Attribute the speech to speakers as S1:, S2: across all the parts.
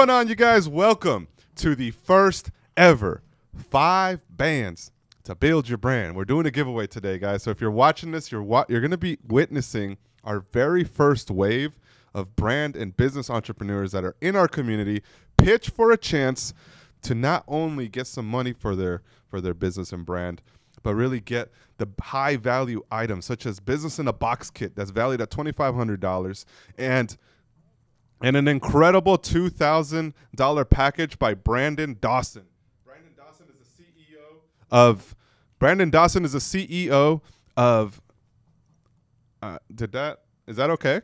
S1: What's going on, you guys? Welcome to the first ever 5 bands to build your brand. We're doing a giveaway today, guys. So if you're watching this, you're going to be witnessing our very first wave of brand and business entrepreneurs that are in our community pitch for a chance to not only get some money for their business and brand, but really get the high value items such as business in a box kit that's valued at $2,500 and an incredible $2,000 package by Brandon Dawson. Brandon Dawson is the CEO of is that okay?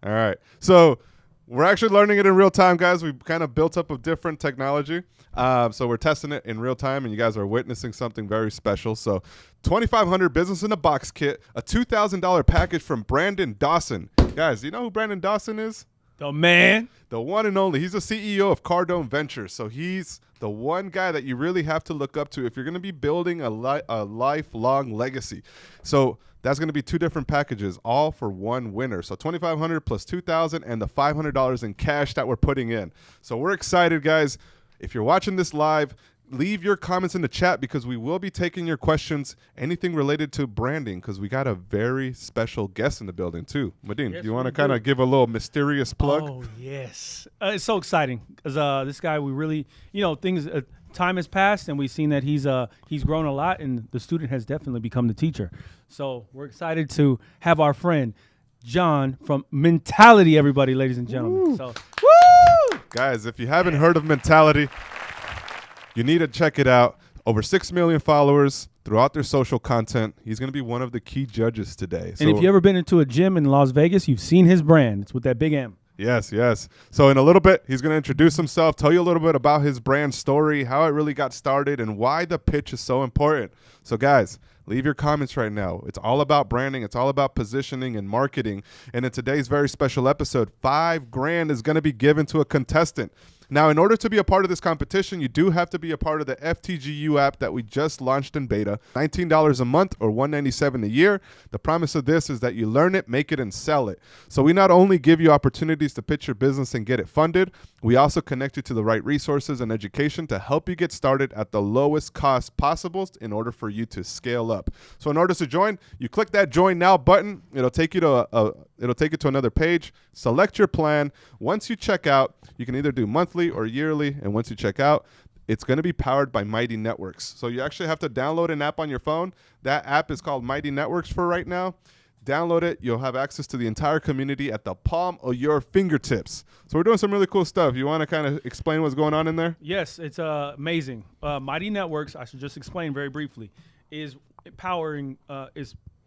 S1: All right. So we're actually learning it in real time, guys. We've kind of built up a different technology. So we're testing it in real time, and you guys are witnessing something very special. So $2,500 business in a box kit, a $2,000 package from Brandon Dawson. Guys, do you know who Brandon Dawson is?
S2: The man.
S1: The one and only. He's the CEO of Cardone Ventures. So he's the one guy that you really have to look up to if you're going to be building a lifelong legacy. So that's going to be 2 different packages, all for one winner. So $2,500 plus $2,000 and the $500 in cash that we're putting in. So we're excited, guys. If you're watching this live, leave your comments in the chat because we will be taking your questions, anything related to branding, because we got a very special guest in the building too. Madine,
S2: yes,
S1: do you want to kind of give a little mysterious plug?
S2: Oh, yes. It's so exciting because this guy, we really, time has passed and we've seen that he's grown a lot and the student has definitely become the teacher. So we're excited to have our friend John from Mentality, everybody, ladies and gentlemen.
S1: Woo.
S2: So, woo!
S1: Guys, if you haven't heard of Mentality, you need to check it out. Over 6 million followers throughout their social content. He's going to be one of the key judges today.
S2: And if you've ever been into a gym in Las Vegas, you've seen his brand. It's with that big M.
S1: Yes, yes. So in a little bit, he's going to introduce himself, tell you a little bit about his brand story, how it really got started, and why the pitch is so important. So guys, leave your comments right now. It's all about branding. It's all about positioning and marketing. And in today's very special episode, $5,000 is going to be given to a contestant. Now, in order to be a part of this competition, you do have to be a part of the FTGU app that we just launched in beta. $19 a month or $197 a year. The promise of this is that you learn it, make it, and sell it. So we not only give you opportunities to pitch your business and get it funded, we also connect you to the right resources and education to help you get started at the lowest cost possible in order for you to scale up. So in order to join, you click that Join Now button. It'll take you to another page. Select your plan. Once you check out, you can either do monthly or yearly, and once you check out, it's going to be powered by Mighty Networks. So you actually have to download an app on your phone. That app is called Mighty Networks for right now. Download it. You'll have access to the entire community at the palm of your fingertips. So we're doing some really cool stuff. You want to kind of explain what's going on in there?
S2: Yes, it's amazing. Mighty Networks, I should just explain very briefly,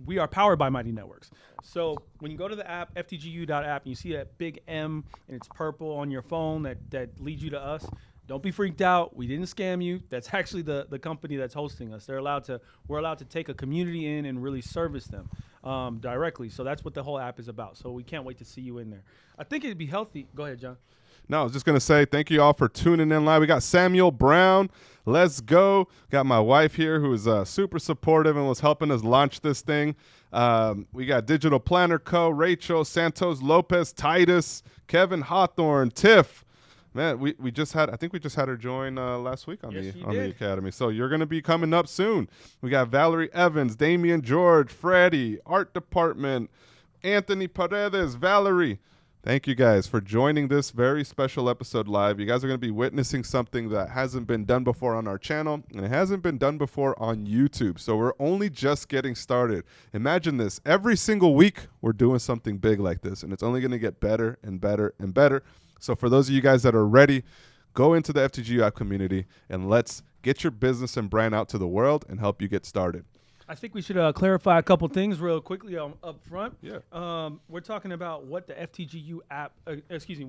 S2: we are powered by Mighty Networks. So when you go to the app, ftgu.app, and you see that big M and it's purple on your phone that leads you to us, don't be freaked out. We didn't scam you. That's actually the company that's hosting us. We're allowed to take a community in and really service them directly. So that's what the whole app is about. So we can't wait to see you in there. I think it'd be healthy. Go ahead, John.
S1: No, I was just going to say thank you all for tuning in live. We got Samuel Brown. Let's go. Got my wife here who is super supportive and was helping us launch this thing. We got Digital Planner Co., Rachel, Santos Lopez, Titus, Kevin Hawthorne, Tiff. Man, I think we just had her join last week on the Academy. So you're going to be coming up soon. We got Valerie Evans, Damian George, Freddie, Art Department, Anthony Paredes, Valerie. Thank you guys for joining this very special episode live. You guys are going to be witnessing something that hasn't been done before on our channel, and it hasn't been done before on YouTube. So we're only just getting started. Imagine this. Every single week, we're doing something big like this, and it's only going to get better and better and better. So for those of you guys that are ready, go into the FTGU app community, and let's get your business and brand out to the world and help you get started.
S2: I think we should clarify a couple things real quickly up front.
S1: Yeah.
S2: We're talking about what the FTGU app,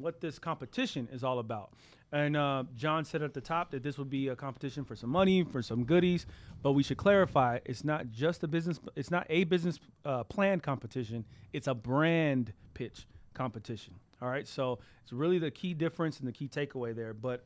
S2: what this competition is all about. And John said at the top that this would be a competition for some money, for some goodies. But we should clarify, it's not just a business. It's not a business plan competition. It's a brand pitch competition. All right. So it's really the key difference and the key takeaway there. But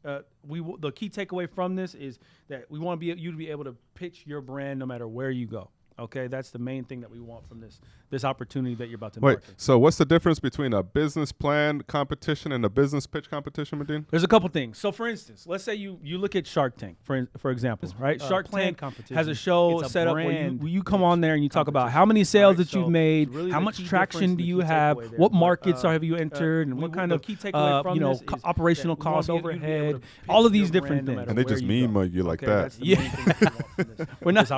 S2: the key takeaway from this is that we want you to be able to pitch your brand no matter where you go. Okay, that's the main thing that we want from this opportunity that you're about to
S1: Wait,
S2: embark in.
S1: so what's the difference between a business plan competition and a business pitch competition, Medine?
S2: There's a couple things. So, for instance, let's say you look at Shark Tank, for example, right? Shark Tank has a show set up where you come on there and you talk about how many sales that you've made, how much traction do you have, what markets have you entered, and what kind of operational costs, overhead, all of these different things.
S1: And they just meme you like that.
S2: Yeah, we're not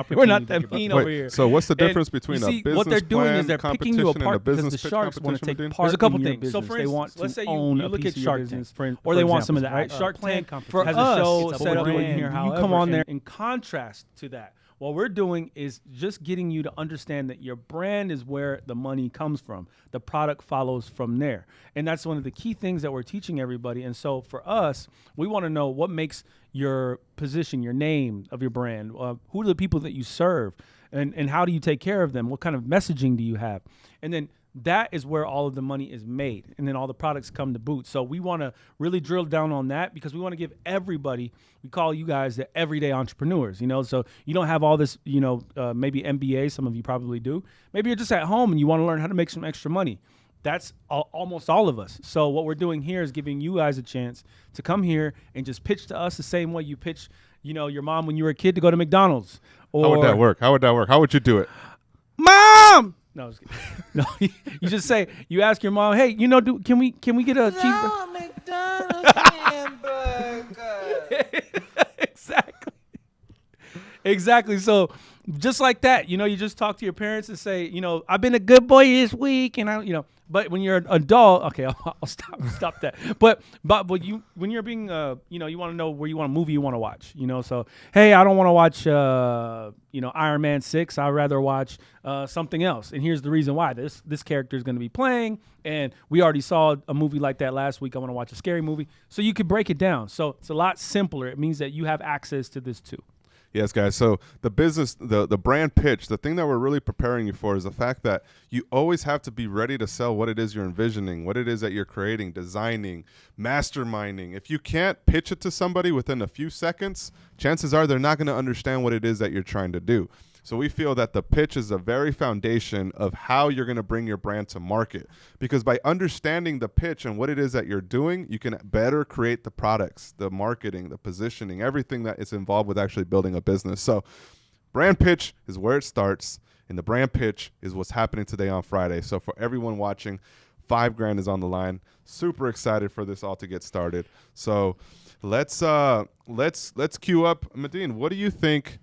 S2: that mean over here.
S1: So what's the difference between a business
S2: what they're doing
S1: plan
S2: is they're picking you
S1: competition and a
S2: apart because
S1: business
S2: the
S1: pitch
S2: sharks want to
S1: competition,
S2: take
S1: Medine?
S2: part. There's a couple things. So for instance, let's say you look at Shark Tank, or they want some of that. Right? Shark Tank has a show set up here. You come on there. In contrast to that, what we're doing is just getting you to understand that your brand is where the money comes from. The product follows from there. And that's one of the key things that we're teaching everybody. And so for us, we want to know what makes your position, your name of your brand, who are the people that you serve, and how do you take care of them? What kind of messaging do you have? And then that is where all of the money is made, and then all the products come to boot. So we want to really drill down on that because we want to give everybody, we call you guys the everyday entrepreneurs, so you don't have all this, maybe MBA, some of you probably do. Maybe you're just at home and you want to learn how to make some extra money. That's almost all of us. So what we're doing here is giving you guys a chance to come here and just pitch to us the same way you pitch, your mom when you were a kid to go to McDonald's. Or,
S1: How would that work? How would you do it?
S2: Mom! No, I was kidding. No, you just say, you ask your mom, hey, can we get a cheeseburger?
S3: McDonald's hamburger.
S2: Exactly. So just like that, you just talk to your parents and say, I've been a good boy this week, and but when you're an adult, okay, I'll stop that. But when you're being, you want to know where you want a movie you want to watch, so, hey, I don't want to watch, Iron Man 6. I'd rather watch something else. And here's the reason why. This character is going to be playing, and we already saw a movie like that last week. I want to watch a scary movie. So you could break it down. So it's a lot simpler. It means that you have access to this too.
S1: Yes, guys. So the business, the brand pitch, the thing that we're really preparing you for is the fact that you always have to be ready to sell what it is you're envisioning, what it is that you're creating, designing, masterminding. If you can't pitch it to somebody within a few seconds, chances are they're not going to understand what it is that you're trying to do. So we feel that the pitch is the very foundation of how you're going to bring your brand to market. Because by understanding the pitch and what it is that you're doing, you can better create the products, the marketing, the positioning, everything that is involved with actually building a business. So brand pitch is where it starts, and the brand pitch is what's happening today on Friday. So for everyone watching, $5,000 is on the line. Super excited for this all to get started. So let's queue up. Medine, what do you think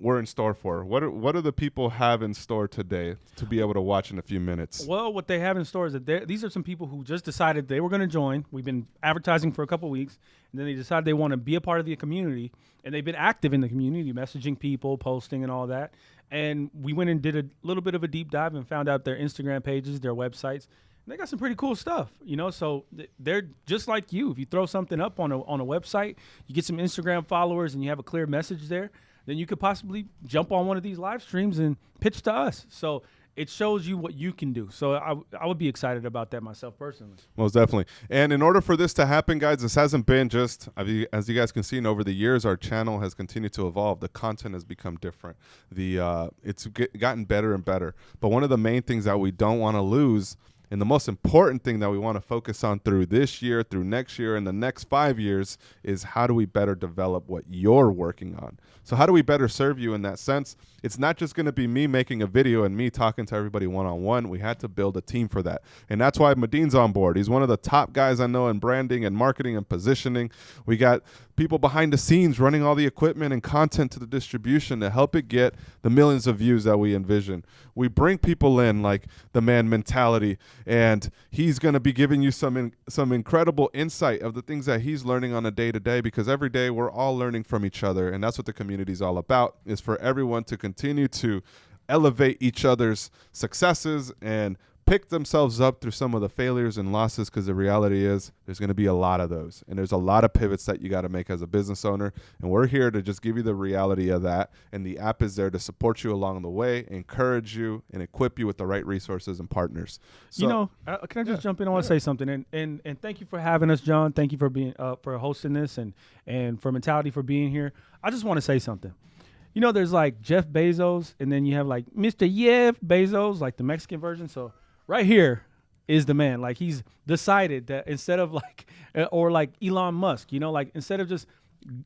S1: we're in store for? What do the people have in store today to be able to watch in a few minutes?
S2: Well, what they have in store is that these are some people who just decided they were going to join. We've been advertising for a couple of weeks, and then they decided they want to be a part of the community, and they've been active in the community, messaging people, posting, and all that. And we went and did a little bit of a deep dive and found out their Instagram pages, their websites. And they got some pretty cool stuff, so they're just like you. If you throw something up on a website, you get some Instagram followers, and you have a clear message there, then you could possibly jump on one of these live streams and pitch to us. So it shows you what you can do. So I would be excited about that myself personally. Most
S1: definitely. And in order for this to happen, guys, this hasn't been just, as you guys can see, over the years, our channel has continued to evolve. The content has become different. It's gotten better and better. But one of the main things that we don't want to lose, and the most important thing that we want to focus on through this year, through next year, and the next 5 years is how do we better develop what you're working on? So how do we better serve you in that sense? It's not just going to be me making a video and me talking to everybody one-on-one. We had to build a team for that. And that's why Medine's on board. He's one of the top guys I know in branding and marketing and positioning. We got people behind the scenes running all the equipment and content to the distribution to help it get the millions of views that we envision. We bring people in like the man mentality, and he's going to be giving you some incredible insight of the things that he's learning on a day-to-day, because every day we're all learning from each other, and that's what the community is all about, is for everyone to continue to elevate each other's successes and pick themselves up through some of the failures and losses, because the reality is there's going to be a lot of those, and there's a lot of pivots that you got to make as a business owner, and we're here to just give you the reality of that, and the app is there to support you along the way, encourage you, and equip you with the right resources and partners. So,
S2: can I just jump in? I want to say something, and thank you for having us, John. Thank you for being for hosting this, and for Mentality for being here. I just want to say something. You know, there's like Jeff Bezos, and then you have like Mr. Jeff Bezos, like the Mexican version. So right here is the man. Like he's decided that instead of like, or like Elon Musk, you know, like instead of just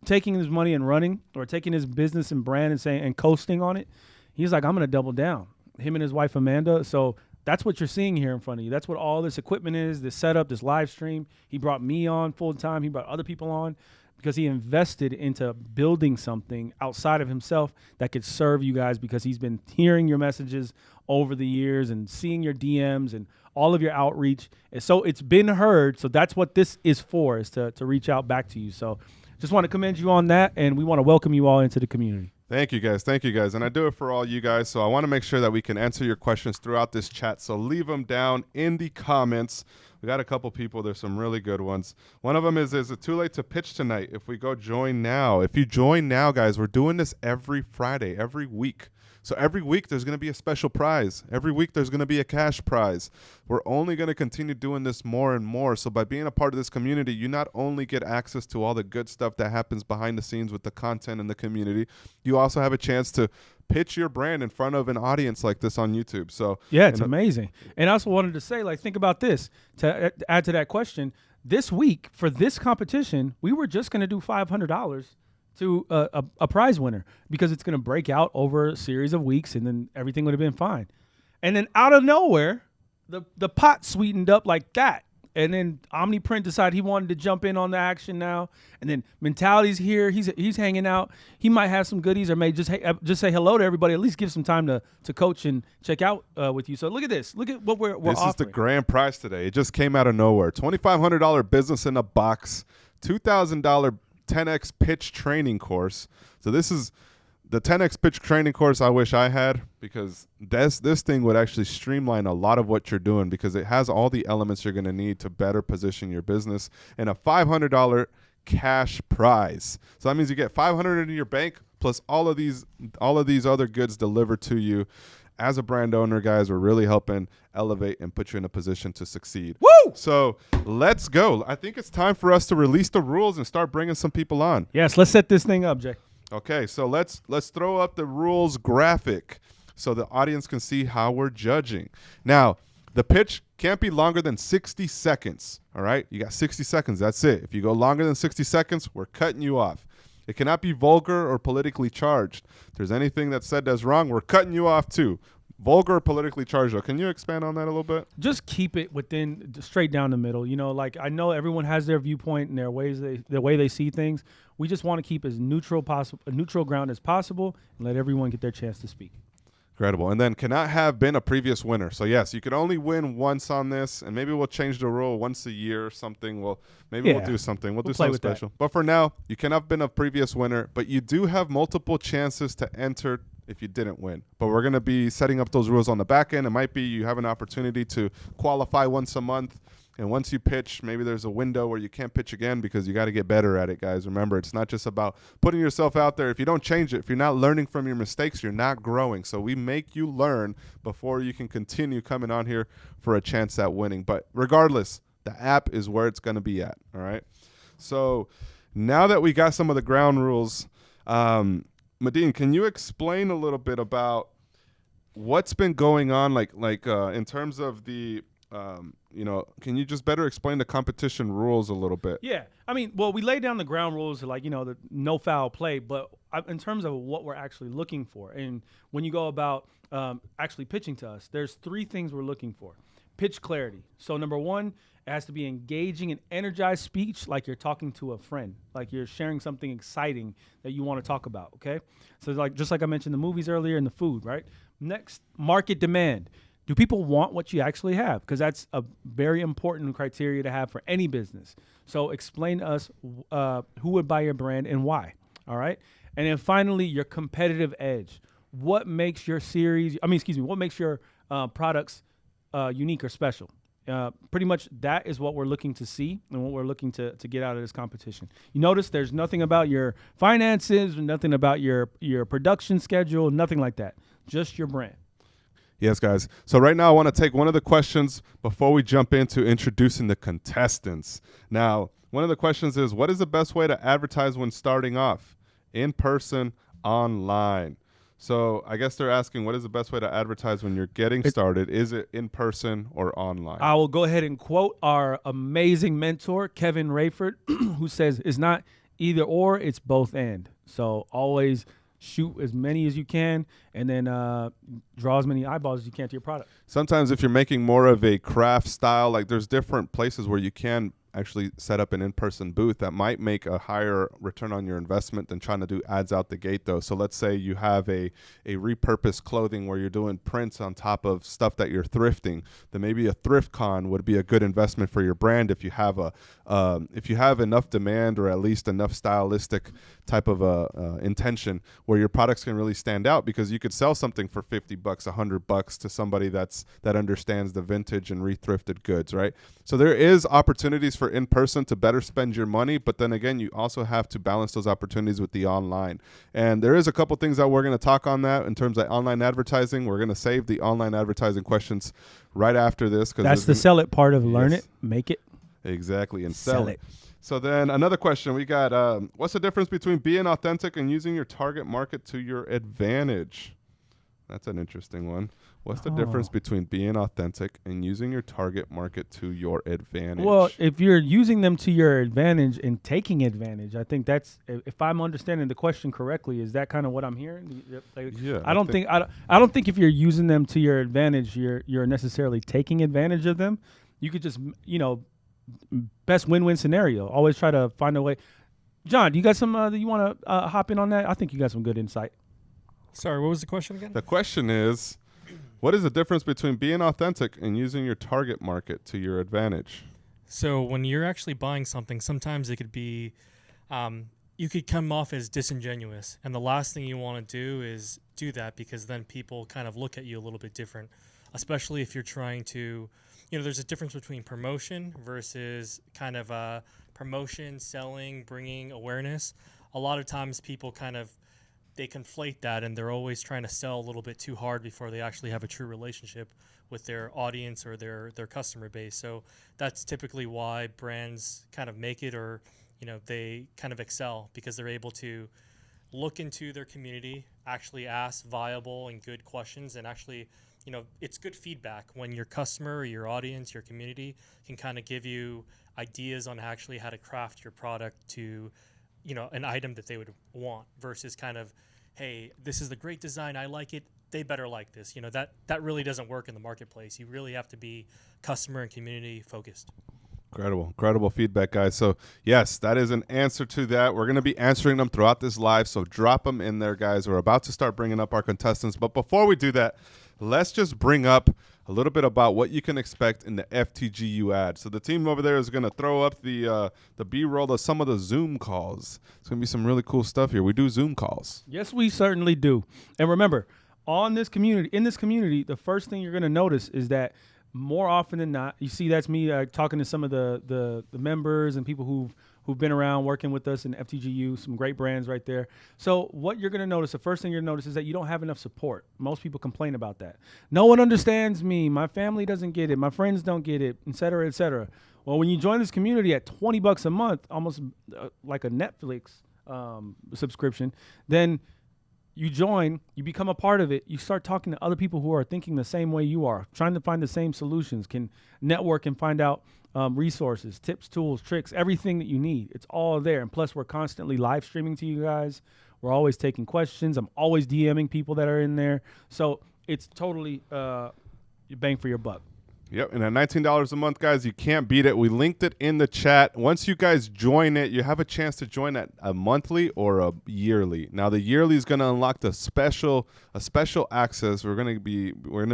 S2: taking his money and running, or taking his business and brand and saying and coasting on it, he's like, I'm gonna double down. Him and his wife Amanda. So that's what you're seeing here in front of you. That's what all this equipment is, this setup, this live stream. He brought me on full time. He brought other people on because he invested into building something outside of himself that could serve you guys, because he's been hearing your messages over the years and seeing your DMs and all of your outreach. And so it's been heard. So that's what this is for, is to reach out back to you. So just want to commend you on that, and we want to welcome you all into the community.
S1: Thank you, guys. Thank you, guys. And I do it for all you guys. So I want to make sure that we can answer your questions throughout this chat. So leave them down in the comments. We got a couple people. There's some really good ones. One of them is it too late to pitch tonight if we go join now? If you join now, guys, we're doing this every Friday, every week. So every week there's going to be a special prize. Every week there's going to be a cash prize. We're only going to continue doing this more and more. So by being a part of this community, you not only get access to all the good stuff that happens behind the scenes with the content in the community, you also have a chance to pitch your brand in front of an audience like this on YouTube. So
S2: yeah, it's amazing. And I also wanted to say, like, think about this, to add to that question. This week for this competition, we were just going to do $500 to a prize winner, because it's going to break out over a series of weeks, and then everything would have been fine. And then out of nowhere, the pot sweetened up like that. And then Omniprint decided he wanted to jump in on the action now. And then Mentality's here. He's hanging out. He might have some goodies, or may just say hello to everybody. At least give some time to coach and check out with you. So look at this. Look at what we're offering.
S1: This is the grand prize today. It just came out of nowhere. $2,500 business in a box. $2,000 10X pitch training course. So this is the 10X pitch training course I wish I had, because this thing would actually streamline a lot of what you're doing, because it has all the elements you're going to need to better position your business, and a $500 cash prize. So that means you get $500 in your bank plus all of these other goods delivered to you. As a brand owner, guys, we're really helping elevate and put you in a position to succeed.
S2: Woo!
S1: So let's go. I think it's time for us to release the rules and start bringing some people on.
S2: Yes, let's set this thing up, Jay.
S1: Okay, so let's throw up the rules graphic so the audience can see how we're judging. Now, the pitch can't be longer than 60 seconds, all right? You got 60 seconds. That's it. If you go longer than 60 seconds, we're cutting you off. It cannot be vulgar or politically charged. If there's anything that's said that's wrong, we're cutting you off too. Vulgar or politically charged, though. Can you expand on that a little bit?
S2: Just keep it within, straight down the middle. You know, like, I know everyone has their viewpoint and their ways, the way they see things. We just want to keep as neutral ground as possible, and let everyone get their chance to speak.
S1: Incredible. And then cannot have been a previous winner. So yes, you could only win once on this, and maybe we'll change the rule once a year or something. We'll do something. We'll do something special. That. But for now, you cannot have been a previous winner, but you do have multiple chances to enter if you didn't win. But we're going to be setting up those rules on the back end. It might be you have an opportunity to qualify once a month. And once you pitch, maybe there's a window where you can't pitch again, because you got to get better at it, guys. Remember, it's not just about putting yourself out there. If you don't change it, if you're not learning from your mistakes, you're not growing. So we make you learn before you can continue coming on here for a chance at winning. But regardless, the app is where it's going to be at, all right? So now that we got some of the ground rules, Medine, can you explain a little bit about what's been going on, like in terms of the can you just better explain the competition rules a little bit?
S2: Yeah. I mean, well, we laid down the ground rules, like, the no foul play, but in terms of what we're actually looking for, and when you go about actually pitching to us, there's 3 things we're looking for. Pitch clarity. So number 1, it has to be engaging and energized speech, like you're talking to a friend, like you're sharing something exciting that you want to talk about, okay? So just like I mentioned the movies earlier and the food, right? Next, market demand. Do people want what you actually have? Because that's a very important criteria to have for any business. So explain to us who would buy your brand and why, all right? And then finally, your competitive edge. What makes your what makes your products unique or special? Pretty much that is what we're looking to see and what we're looking to get out of this competition. You notice there's nothing about your finances, nothing about your production schedule, nothing like that. Just your brand.
S1: Yes, guys. So right now I want to take one of the questions before we jump into introducing the contestants. Now, one of the questions is, what is the best way to advertise when starting off? In person, online. So I guess they're asking, what is the best way to advertise when you're getting started? Is it in person or online?
S2: I will go ahead and quote our amazing mentor, Kevin Rayford, who says it's not either or, it's both and. So always shoot as many as you can, and then draw as many eyeballs as you can to your product.
S1: Sometimes if you're making more of a craft style, like there's different places where you can actually set up an in-person booth that might make a higher return on your investment than trying to do ads out the gate though. So let's say you have a repurposed clothing where you're doing prints on top of stuff that you're thrifting, then maybe a thrift con would be a good investment for your brand if you have enough demand or at least enough stylistic type of intention where your products can really stand out, because you could sell something for $50, $100 to somebody that understands the vintage and rethrifted goods, right? So there is opportunities for in-person to better spend your money, but then again, you also have to balance those opportunities with the online. And there is a couple things that we're going to talk on that in terms of online advertising. We're going to save the online advertising questions right after this.
S2: That's the sell it part of learn it, make it.
S1: Exactly, and sell it. So then another question we got, what's the difference between being authentic and using your target market to your advantage? That's an interesting one. What's the difference between being authentic and using your target market to your advantage?
S2: Well, if you're using them to your advantage and taking advantage, I think that's, if I'm understanding the question correctly, is that kind of what I'm hearing? Like,
S1: yeah.
S2: I don't think if you're using them to your advantage, you're necessarily taking advantage of them. You could just, best win-win scenario. Always try to find a way. John, do you got some that you want to hop in on that? I think you got some good insight.
S3: Sorry, what was the question again?
S1: The question is, what is the difference between being authentic and using your target market to your advantage?
S3: So when you're actually buying something, sometimes it could be, you could come off as disingenuous. And the last thing you want to do is do that, because then people kind of look at you a little bit different, especially if you're trying to, there's a difference between promotion versus kind of promotion, selling, bringing awareness. A lot of times people they conflate that, and they're always trying to sell a little bit too hard before they actually have a true relationship with their audience or their customer base. So that's typically why brands kind of make it, or they kind of excel, because they're able to look into their community, actually ask viable and good questions, and actually it's good feedback when your customer or your audience, your community can kind of give you ideas on actually how to craft your product to an item that they would want, versus kind of, hey, this is the great design, I like it, they better like this. That really doesn't work in the marketplace. You really have to be customer and community focused.
S1: Incredible feedback, guys. So yes, that is an answer to that. We're going to be answering them throughout this live, so drop them in there, guys. We're about to start bringing up our contestants, but before we do that, let's just bring up a little bit about what you can expect in the FTGU ad. So the team over there is going to throw up the B-roll of some of the Zoom calls. It's going to be some really cool stuff here. We do Zoom calls.
S2: Yes, we certainly do. And remember, in this community, the first thing you're going to notice is that more often than not, you see that's me talking to some of the members and people who've been around working with us in FTGU, some great brands right there. So what you're going to notice, the first thing you're going to notice is that you don't have enough support. Most people complain about that. No one understands me. My family doesn't get it. My friends don't get it, et cetera, et cetera. Well, when you join this community at $20 a month, almost like a Netflix subscription, then you join, you become a part of it, you start talking to other people who are thinking the same way you are, trying to find the same solutions, can network and find out resources, tips, tools, tricks, everything that you need. It's all there. And plus, we're constantly live streaming to you guys. We're always taking questions. I'm always DMing people that are in there. So it's totally bang for your buck.
S1: Yep, and at $19 a month, guys, you can't beat it. We linked it in the chat. Once you guys join it, you have a chance to join at a monthly or a yearly. Now, the yearly is going to unlock a special access. We're going to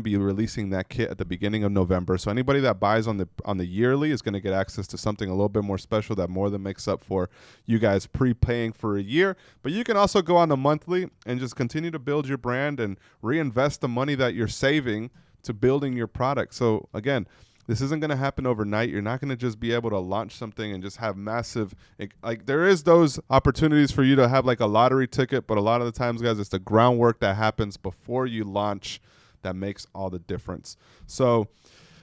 S1: be releasing that kit at the beginning of November. So anybody that buys on the yearly is going to get access to something a little bit more special that more than makes up for you guys prepaying for a year. But you can also go on the monthly and just continue to build your brand and reinvest the money that you're saving to building your product. So again, this isn't going to happen overnight. You're not going to just be able to launch something and just have massive, like there is those opportunities for you to have like a lottery ticket, but a lot of the times, guys, it's the groundwork that happens before you launch that makes all the difference. So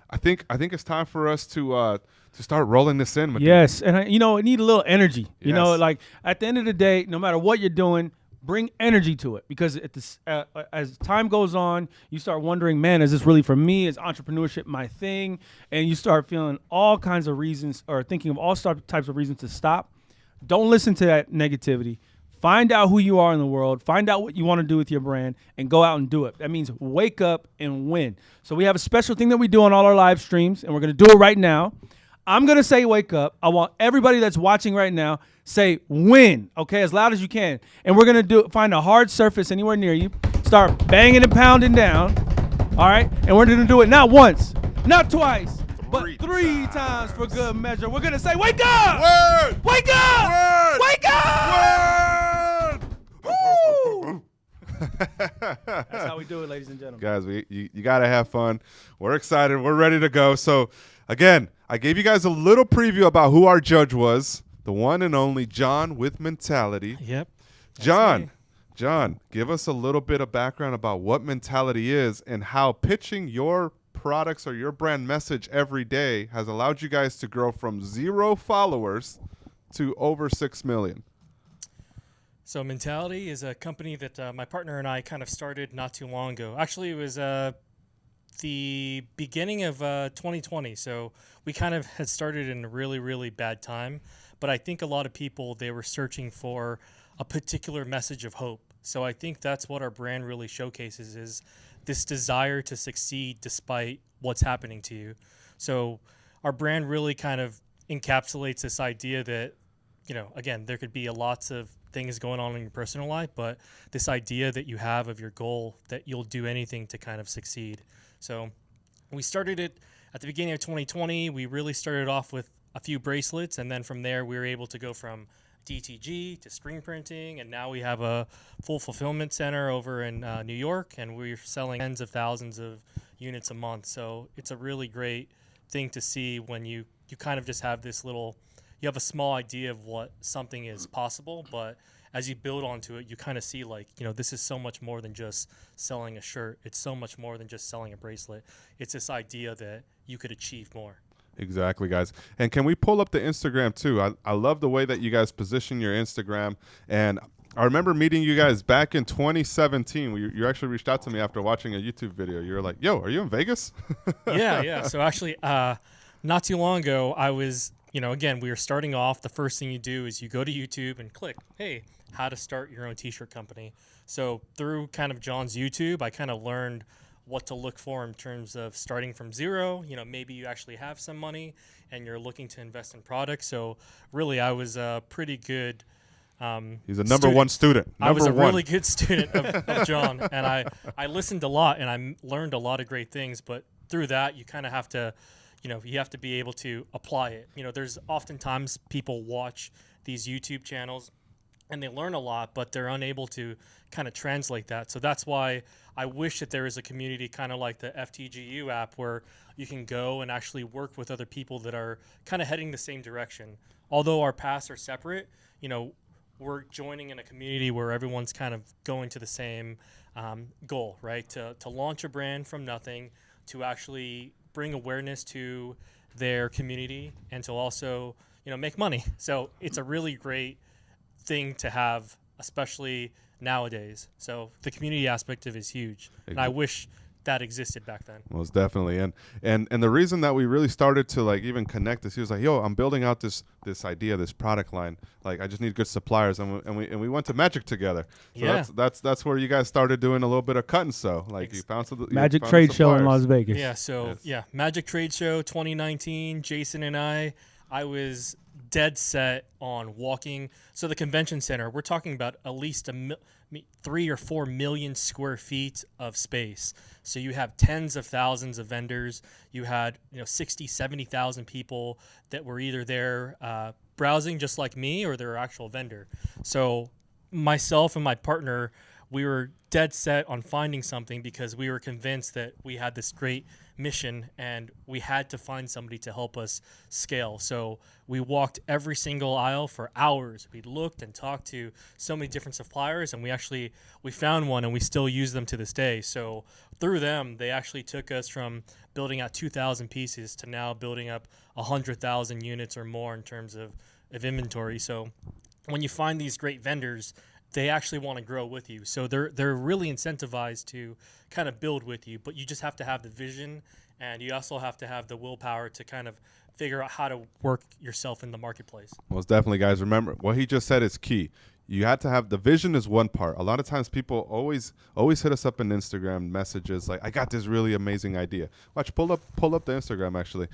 S1: I think it's time for us to start rolling this in.
S2: Yes, and I need a little energy.
S1: Yes.
S2: Like at the end of the day, no matter what you're doing, Bring energy to it, because as time goes on, you start wondering, man, is this really for me? Is entrepreneurship my thing? And you start feeling all kinds of reasons, or thinking of all types of reasons to stop. Don't listen to that negativity. Find out who you are in the world. Find out what you want to do with your brand and go out and do it. That means wake up and win. So we have a special thing that we do on all our live streams, and we're going to do it right now. I'm going to say wake up. I want everybody that's watching right now, say win, okay, as loud as you can. And we're going to find a hard surface anywhere near you. Start banging and pounding down, all right? And we're going to do it not once, not twice, but three times for good measure. We're going to say wake up!
S1: Word!
S2: Wake up!
S1: Word!
S2: Wake up!
S1: Word!
S2: Woo! That's how we do it, ladies and gentlemen.
S1: Guys, you got to have fun. We're excited. We're ready to go. So, again, I gave you guys a little preview about who our judge was, the one and only John with Mentality.
S3: Yep.
S1: John, give us a little bit of background about what Mentality is and how pitching your products or your brand message every day has allowed you guys to grow from 0 followers to over 6 million.
S3: So Mentality is a company that my partner and I kind of started not too long ago. Actually, it was the beginning of 2020. So we kind of had started in a really, really bad time. But I think a lot of people, they were searching for a particular message of hope. So I think that's what our brand really showcases, is this desire to succeed despite what's happening to you. So our brand really kind of encapsulates this idea that, you know, again, there could be lots of things going on in your personal life, but this idea that you have of your goal, that you'll do anything to kind of succeed. So we started it at the beginning of 2020. We really started off with a few bracelets, and then from there we were able to go from DTG to screen printing, and now we have a full fulfillment center over in New York, and we're selling tens of thousands of units a month. So it's a really great thing to see when you kind of just have this little, you have a small idea of what something is possible, but as you build onto it, you kind of see, like, you know, this is so much more than just selling a shirt. It's so much more than just selling a bracelet. It's this idea that you could achieve more.
S1: Exactly, guys. And can we pull up the Instagram too? I love the way that you guys position your Instagram. And I remember meeting you guys back in 2017. You actually reached out to me after watching a YouTube video. You were like, yo, are you in Vegas?
S3: Yeah. So actually, not too long ago, I was, you know, again, we were starting off. The first thing you do is you go to YouTube and click, hey, how to start your own t-shirt company. So through kind of John's YouTube, I kind of learned what to look for in terms of starting from 0. You know, maybe you actually have some money and you're looking to invest in products. So really, I was a pretty good
S1: He's a number one student.
S3: I was a really good student of John, and I listened a lot, and I learned a lot of great things. But through that, you kind of have to, you know, you have to be able to apply it. You know, there's oftentimes people watch these YouTube channels and they learn a lot, but they're unable to kind of translate that. So that's why I wish that there is a community kind of like the FTGU app where you can go and actually work with other people that are kind of heading the same direction. Although our paths are separate, you know, we're joining in a community where everyone's kind of going to the same goal, right? To launch a brand from nothing, to actually bring awareness to their community, and to also, you know, make money. So it's a really great thing to have, especially nowadays. So the community aspect of it is huge, and I wish that existed back then.
S1: Most definitely. And the reason that we really started to like even connect this, he was like, yo, I'm building out this idea, this product line. Like, I just need good suppliers. And we went to Magic together. So
S3: yeah.
S1: That's where you guys started doing a little bit of cut and sew. Like, you found some
S2: Magic Trade Show in Las Vegas.
S3: Yeah. So
S1: yes.
S3: Magic Trade Show 2019, Jason and I was dead set on walking. So the convention center, we're talking about at least 3 or 4 million square feet of space. So you have tens of thousands of vendors. You had, 60, 70,000 people that were either there browsing just like me, or their actual vendor. So myself and my partner, we were dead set on finding something because we were convinced that we had this great mission and we had to find somebody to help us scale. So we walked every single aisle for hours. We looked and talked to so many different suppliers, and we found one, and we still use them to this day. So through them, they actually took us from building out 2,000 pieces to now building up 100,000 units or more in terms of inventory. So when you find these great vendors, they actually want to grow with you. So they're really incentivized to kind of build with you, but you just have to have the vision, and you also have to have the willpower to kind of figure out how to work yourself in the marketplace.
S1: Most definitely, guys. Remember, what he just said is key. You had to have the vision is one part. A lot of times people always hit us up in Instagram messages like, I got this really amazing idea. Watch, pull up the Instagram actually.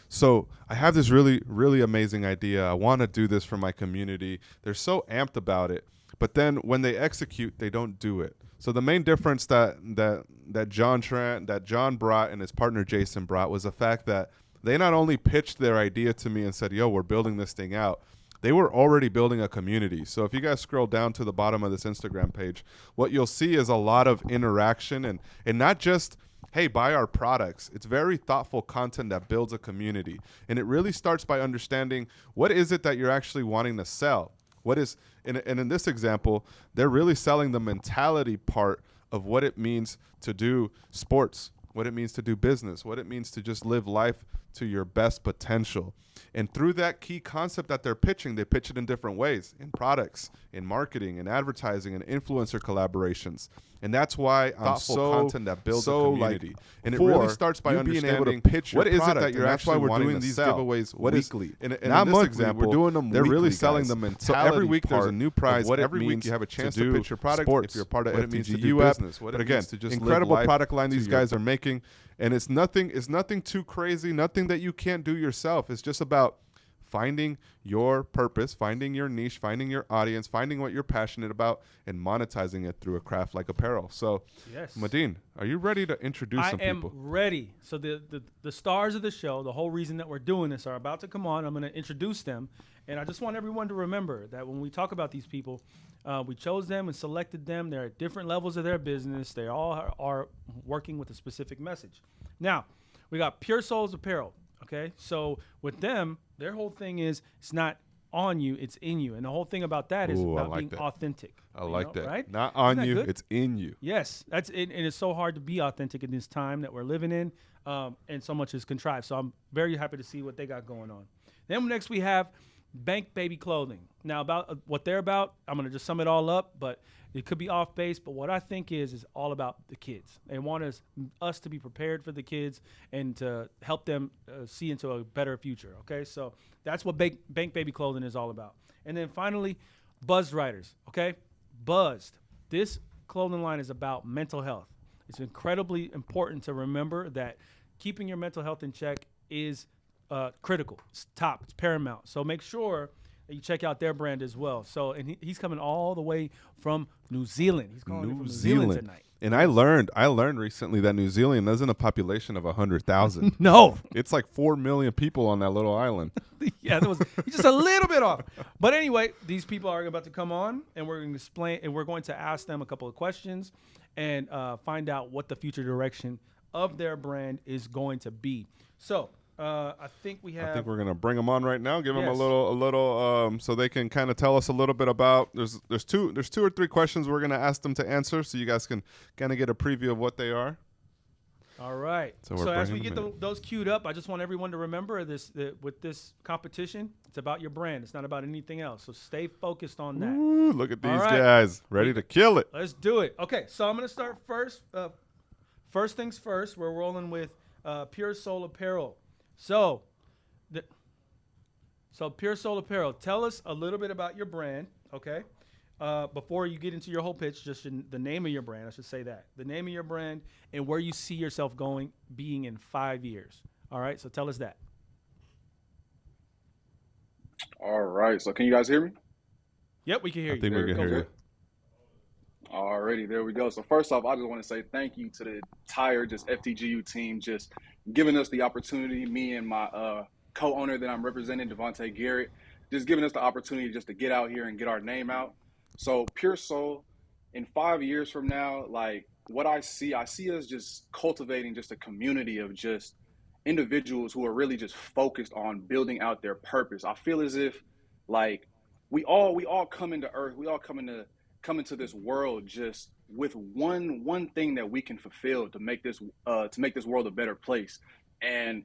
S1: So I have this really amazing idea. I want to do this for my community. They're so amped about it, but then when they execute, they don't do it. So the main difference that John brought and his partner Jason brought was the fact that they not only pitched their idea to me and said, yo, we're building this thing out, they were already building a community. So if you guys scroll down to the bottom of this Instagram page, what you'll see is a lot of interaction and not just, hey, buy our products. It's very thoughtful content that builds a community. And it really starts by understanding what is it that you're actually wanting to sell. What is, and in this example, they're really selling the mentality part of what it means to do sports, what it means to do business, what it means to just live life to your best potential. And through that key concept that they're pitching, they pitch it in different ways, in products, in marketing, in advertising, and influencer collaborations. And that's why thoughtful content that builds a community. And it really starts by being able to pitch your product. What is it that you're actually wanting to sell? These giveaways weekly. And not in this example, we're doing them weekly, really selling the mentality. So every week there's a new prize. Every week you have a chance to pitch your product. Sports, if you're part of FTGU business. But again, incredible product line these guys are making. And it's nothing too crazy, nothing that you can't do yourself. It's just about finding your purpose, finding your niche, finding your audience, finding what you're passionate about, and monetizing it through a craft like apparel. So,
S2: yes.
S1: Madine, are you ready to introduce some people?
S2: I am ready. So the stars of the show, the whole reason that we're doing this, are about to come on. I'm going to introduce them. And I just want everyone to remember that when we talk about these people, we chose them and selected them. They're at different levels of their business. They all are working with a specific message. Now, we got Pure Souls Apparel. Okay, so with them, their whole thing is it's not on you, it's in you. And the whole thing about that is about being authentic.
S1: I like that.
S2: Right?
S1: Not on you, it's in you.
S2: Yes, that's it. And it's so hard to be authentic in this time that we're living in, and so much is contrived. So I'm very happy to see what they got going on. Then next we have Bank Baby Clothing. Now about what they're about, I'm going to just sum it all up, but it could be off base, but what I think is all about the kids. They want us to be prepared for the kids and to help them see into a better future, okay? So that's what Bank Baby Clothing is all about. And then finally, Buzzed Riders, okay? Buzzed. This clothing line is about mental health. It's incredibly important to remember that keeping your mental health in check is critical. It's top. It's paramount. So make sure that you check out their brand as well. So, and he's coming all the way from New Zealand. He's calling it from New Zealand tonight.
S1: And I learned recently that New Zealand isn't a population of 100,000.
S2: No,
S1: it's like 4 million people on that little island.
S2: Yeah, he's just a little bit off. But anyway, these people are about to come on, and we're going to explain, and we're going to ask them a couple of questions and find out what the future direction of their brand is going to be. So. I think we're gonna bring them on right now. Give them a little, so they can kind of tell us a little bit about. There's two or three questions we're gonna ask them to answer, so you guys can kind of get a preview of what they are. All right. So as we get those queued up, I just want everyone to remember with this competition, it's about your brand. It's not about anything else. So stay focused on that.
S1: Ooh, look at these guys, ready to kill it.
S2: Let's do it. Okay, so I'm gonna start first. First things first. We're rolling with Pure Soul Apparel. So Pure Soul Apparel, tell us a little bit about your brand, okay? Before you get into your whole pitch, just the name of your brand, I should say that. The name of your brand and where you see yourself being in 5 years. All right, so tell us that.
S4: All right, so can you guys hear me?
S2: Yep, we can hear you.
S1: I think we can hear you.
S4: Alrighty, there we go. So first off, I just want to say thank you to the entire FTGU team, just giving us the opportunity, me and my co-owner that I'm representing, Devontae Garrett, just giving us the opportunity just to get out here and get our name out. So Pure Soul, in 5 years from now, like what I see us just cultivating just a community of just individuals who are really just focused on building out their purpose. I feel as if like we all come into earth, we all come into this world just with one thing that we can fulfill to make this world a better place. And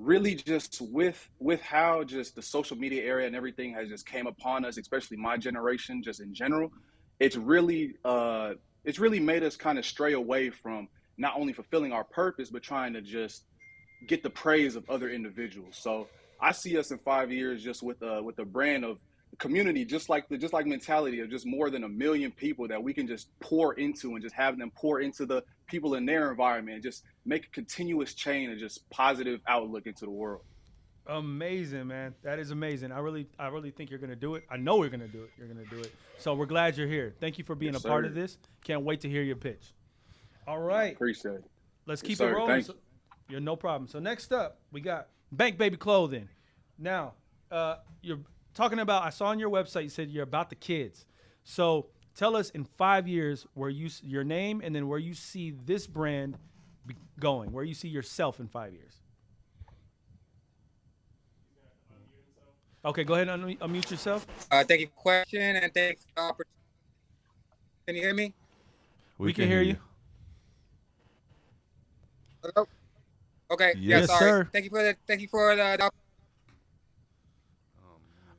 S4: really just with how just the social media area and everything has just came upon us, especially my generation, just in general, it's really made us kind of stray away from not only fulfilling our purpose, but trying to just get the praise of other individuals. So I see us in 5 years just with a brand of community, just like mentality of just more than 1 million people that we can just pour into and just have them pour into the people in their environment and just make a continuous chain of just positive outlook into the world.
S2: Amazing, man. That is amazing. I really think you're gonna do it. I know you're gonna do it. You're gonna do it. So we're glad you're here. Thank you for being
S4: Yes,
S2: a part
S4: sir.
S2: of this. Can't wait to hear your pitch. All right,
S4: Appreciate it.
S2: let's
S4: Yes,
S2: keep it
S4: sir.
S2: rolling.
S4: Thank
S2: So, you're no problem. So next up, we got Bank Baby Clothing. Now, you're talking about. I saw on your website you said you're about the kids. So tell us in 5 years where your name and then where you see this brand going. Where you see yourself in 5 years. Okay, go ahead and unmute yourself.
S5: Thank you for the question and thanks for the opportunity. Can you hear me?
S2: We can hear you.
S5: Hello? Okay.
S1: Yes,
S5: sorry.
S2: sir.
S5: Thank you for the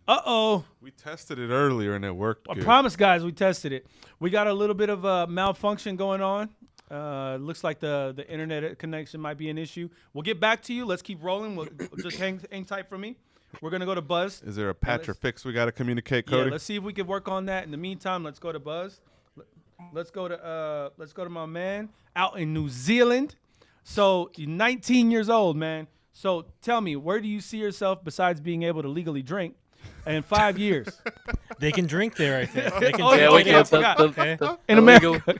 S2: Uh-oh.
S1: We tested it earlier and it worked
S2: I
S1: good.
S2: promise, guys, we tested it. We got a little bit of a malfunction going on. Looks like the internet connection might be an issue. We'll get back to you. Let's keep rolling. We'll just hang tight for me. We're going to go to Buzz.
S1: Is there a patch or
S2: let's-
S1: fix we got to communicate,
S2: Yeah,
S1: Cody?
S2: let's see if we can work on that. In the meantime, let's go to Buzz. Let's go to my man out in New Zealand. So you're 19 years old, man. So tell me, where do you see yourself besides being able to legally drink in 5 years?
S3: They can drink there, I think. They can
S2: Oh,
S3: drink
S2: yeah,
S3: there.
S2: we can. I forgot.
S3: Okay.
S2: In
S6: the
S2: America.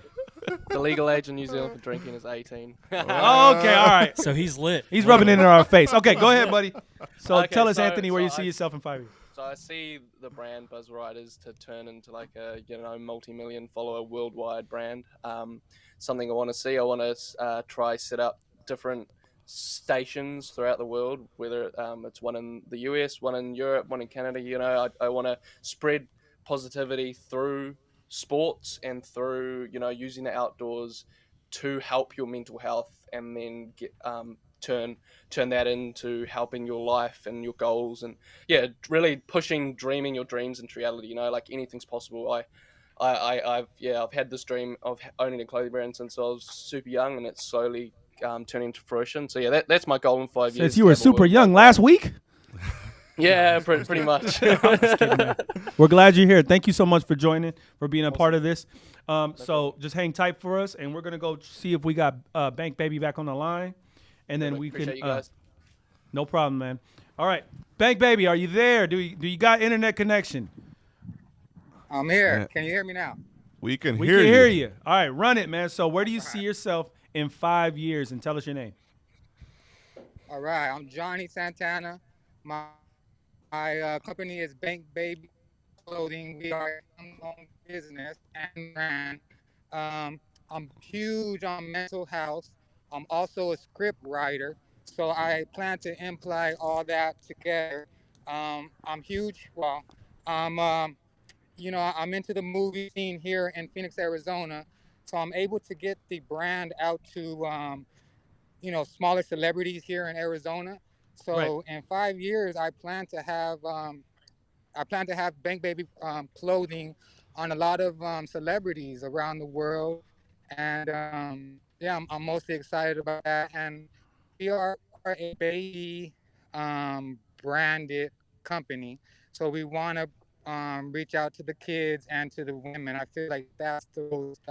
S6: the legal age in New Zealand for drinking is 18.
S2: Okay, all right.
S3: So he's lit.
S2: He's rubbing it in our face. Okay, go ahead, buddy. So
S6: Okay,
S2: tell us,
S6: so-
S2: Anthony, where
S6: so
S2: you see
S6: I-
S2: yourself in 5 years.
S6: So I see the brand Buzz Riders to turn into like a multi-million follower worldwide brand. Something I want to see. I want to try set up different stations throughout the world, whether it's one in the US, one in Europe, one in Canada. I want to spread positivity through sports and through using the outdoors to help your mental health, and then get turn that into helping your life and your goals, and really dreaming your dreams into reality. Like anything's possible. I've had this dream of owning a clothing brand since I was super young, and it's slowly turning to fruition. So that's my goal in 5 years.
S2: Since you were super young last week?
S6: Yeah, pretty much.
S2: We're glad you're here. Thank you so much for joining, for being a part of this. So just hang tight for us, and we're going to go see if we got Bank Baby back on the line. And then we
S6: Appreciate
S2: can.
S6: you guys.
S2: No problem, man. All right, Bank Baby, are you there? Do you got internet connection?
S5: I'm here.
S1: Yeah.
S5: Can you hear me now?
S1: We can
S2: We
S1: hear
S2: can
S1: you.
S2: hear you. All right, run it, man. So where do you see yourself in 5 years? And tell us your name.
S5: All right. I'm Johnny Santana. My company is Bank Baby Clothing. We are a young business and brand. I'm huge on mental health. I'm also a script writer, so I plan to imply all that together. I'm huge. Well, I'm I'm into the movie scene here in Phoenix, Arizona, so I'm able to get the brand out to smaller celebrities here in Arizona. So in 5 years, I plan to have Bank Baby clothing on a lot of celebrities around the world, and I'm mostly excited about that. And we are a baby branded company, so we want to reach out to the kids and to the women. I feel like that's the most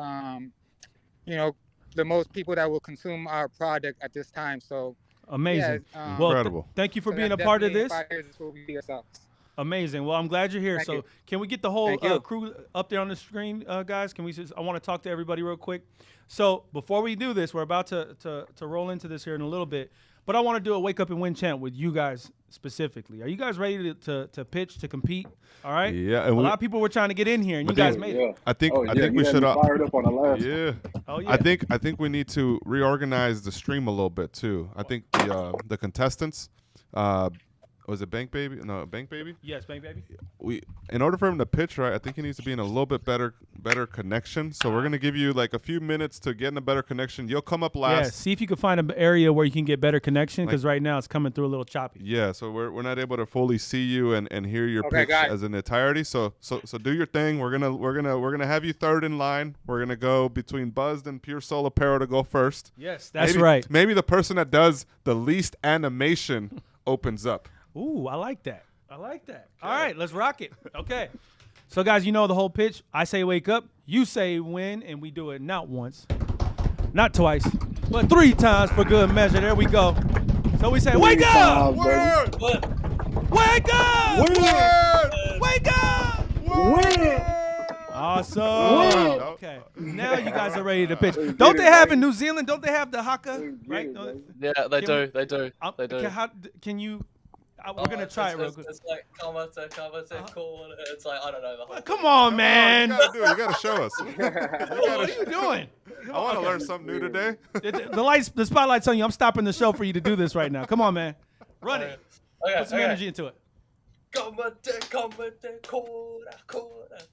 S5: the most people that will consume our product at this time. So
S2: Amazing.
S5: Yeah,
S2: Well,
S1: Incredible.
S2: thank you for
S5: so
S2: being a
S5: that's
S2: part of
S5: definitely in
S2: this.
S5: 5 years is what we see ourselves.
S2: Amazing. Well, I'm glad you're here.
S5: Thank
S2: So
S5: you.
S2: can we get the whole
S5: Thank you.
S2: crew up there on the screen, guys? Can we I want to talk to everybody real quick. So before we do this, we're about to roll into this here in a little bit. But I want to do a wake up and win chant with you guys specifically. Are you guys ready to pitch, to compete? All right?
S1: Yeah,
S2: A
S1: and
S2: lot of people were trying to get in here, and you
S1: But
S2: guys
S1: then-
S2: made
S4: Yeah.
S2: it.
S1: I think
S4: Oh,
S1: I
S4: yeah,
S1: think
S4: you
S1: we
S4: had
S1: should.
S4: me fired up on the last.
S1: Yeah.
S2: Oh, yeah.
S1: I think we need to reorganize the stream a little bit too. I think the contestants, was it Bank Baby? No, Bank Baby.
S2: Yes, Bank Baby.
S1: In order for him to pitch right, I think he needs to be in a little bit better better connection. So we're gonna give you like a few minutes to get in a better connection. You'll come up
S2: Yeah,
S1: last.
S2: see if you can find an area where you can get better connection because right now it's coming through a little choppy.
S1: Yeah, so we're not able to fully see you and hear your
S5: Okay,
S1: pitch
S5: got it.
S1: as an entirety. So do your thing. We're gonna have you third in line. We're gonna go between Buzzed and Pure Soul Apparel to go first.
S2: Yes, that's
S1: Maybe-
S2: right.
S1: Maybe the person that does the least animation opens up.
S2: Ooh, I like that. I like that. All right, let's rock it. Okay. So, guys, you know the whole pitch. I say wake up. You say win, and we do it not once, not twice, but 3 times for good measure. There we go. So we say wake up!
S1: Word!
S2: Wake up!
S1: Word!
S2: Wake up!
S1: Word!
S2: Awesome.
S1: Word!
S2: Okay. Now you guys are ready to pitch. Don't they have in New Zealand? Don't they have the haka? Right?
S6: Yeah, they
S2: Can
S6: do. They do. They do.
S2: Can you? We're gonna try it real quick.
S6: It's like cover, corner. It's like I don't know the whole.
S2: Come on, man.
S1: You gotta do it. You gotta show us.
S2: What are you doing?
S1: I want to learn something new today.
S2: The spotlight's on you. I'm stopping the show for you to do this right now. Come on, man. Run it.
S6: Okay,
S2: Put some energy into it.
S6: corner.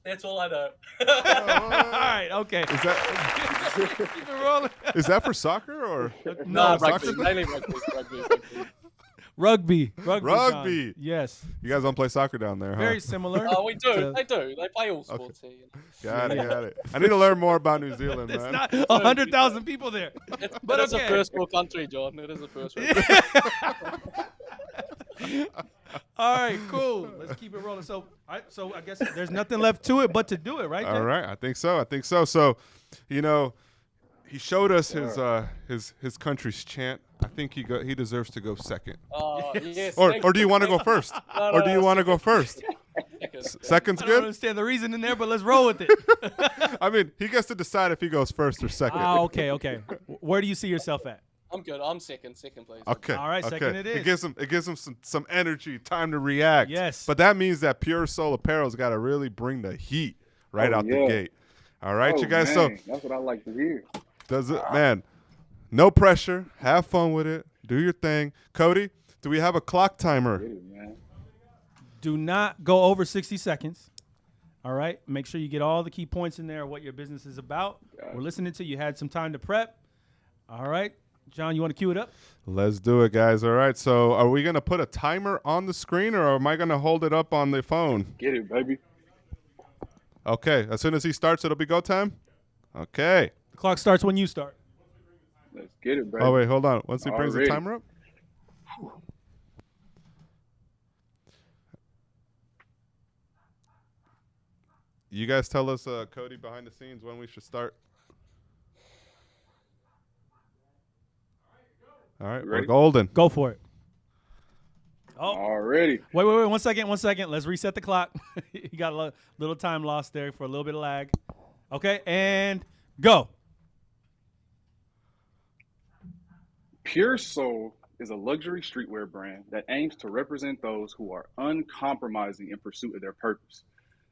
S6: That's all I know.
S2: All right. Okay.
S1: Is that
S2: Keep it rolling.
S1: is that for soccer or
S6: No,
S1: soccer?
S6: rugby. Mainly rugby.
S2: Rugby.
S1: Rugby.
S2: John. Yes.
S1: You guys don't play soccer down there, huh?
S2: Very similar.
S6: Oh, we do.
S2: to-
S6: They do. They play all sports here.
S1: Got it. I need to learn more about New Zealand,
S2: It's
S1: man.
S2: not 100,000 people there. But
S6: It's
S2: okay.
S6: a first world country, John. It is a first world.
S2: All right, cool. Let's keep it rolling. So I guess there's nothing left to it but to do it, right?
S1: All
S2: Jay?
S1: right, I think so. So, he showed us his country's chant. I think he deserves to go second.
S6: Oh, yes.
S1: Or do you want to go first?
S6: No,
S1: Or do you want to go first? Second's
S2: I don't
S1: good.
S2: understand the reason in there, but let's roll with it.
S1: I mean, he gets to decide if he goes first or second.
S2: Okay. Where do you see yourself at?
S6: I'm good. I'm second. Second, please.
S1: Okay.
S2: All right,
S1: okay.
S2: second it is.
S1: It gives him some energy, time to react.
S2: Yes.
S1: But that means that Pure Soul Apparel's got to really bring the heat right out the gate. All right, you guys.
S4: Man, that's what I like to hear.
S1: Man, no pressure. Have fun with it. Do your thing. Cody, do we have a clock timer?
S4: Get it, man.
S2: Do not go over 60 seconds. All right. Make sure you get all the key points in there of what your business is about. We're listening to you. Had some time to prep. All right. John, you want to cue it up?
S1: Let's do it, guys. All right. So are we going to put a timer on the screen or am I going to hold it up on the phone?
S4: Get it, baby.
S1: Okay. As soon as he starts, it'll be go time? Okay.
S2: The clock starts when you start.
S4: Let's get it, baby.
S1: Oh, wait. Hold on. Once he brings the
S4: Already.
S1: timer up. You guys tell us, Cody, behind the scenes when we should start. All right. We're
S4: Ready?
S1: golden.
S2: Go for it. Oh,
S4: Already.
S2: wait. 1 second. Let's reset the clock. You got a little time lost there for a little bit of lag. Okay, and go.
S4: Pure Soul is a luxury streetwear brand that aims to represent those who are uncompromising in pursuit of their purpose.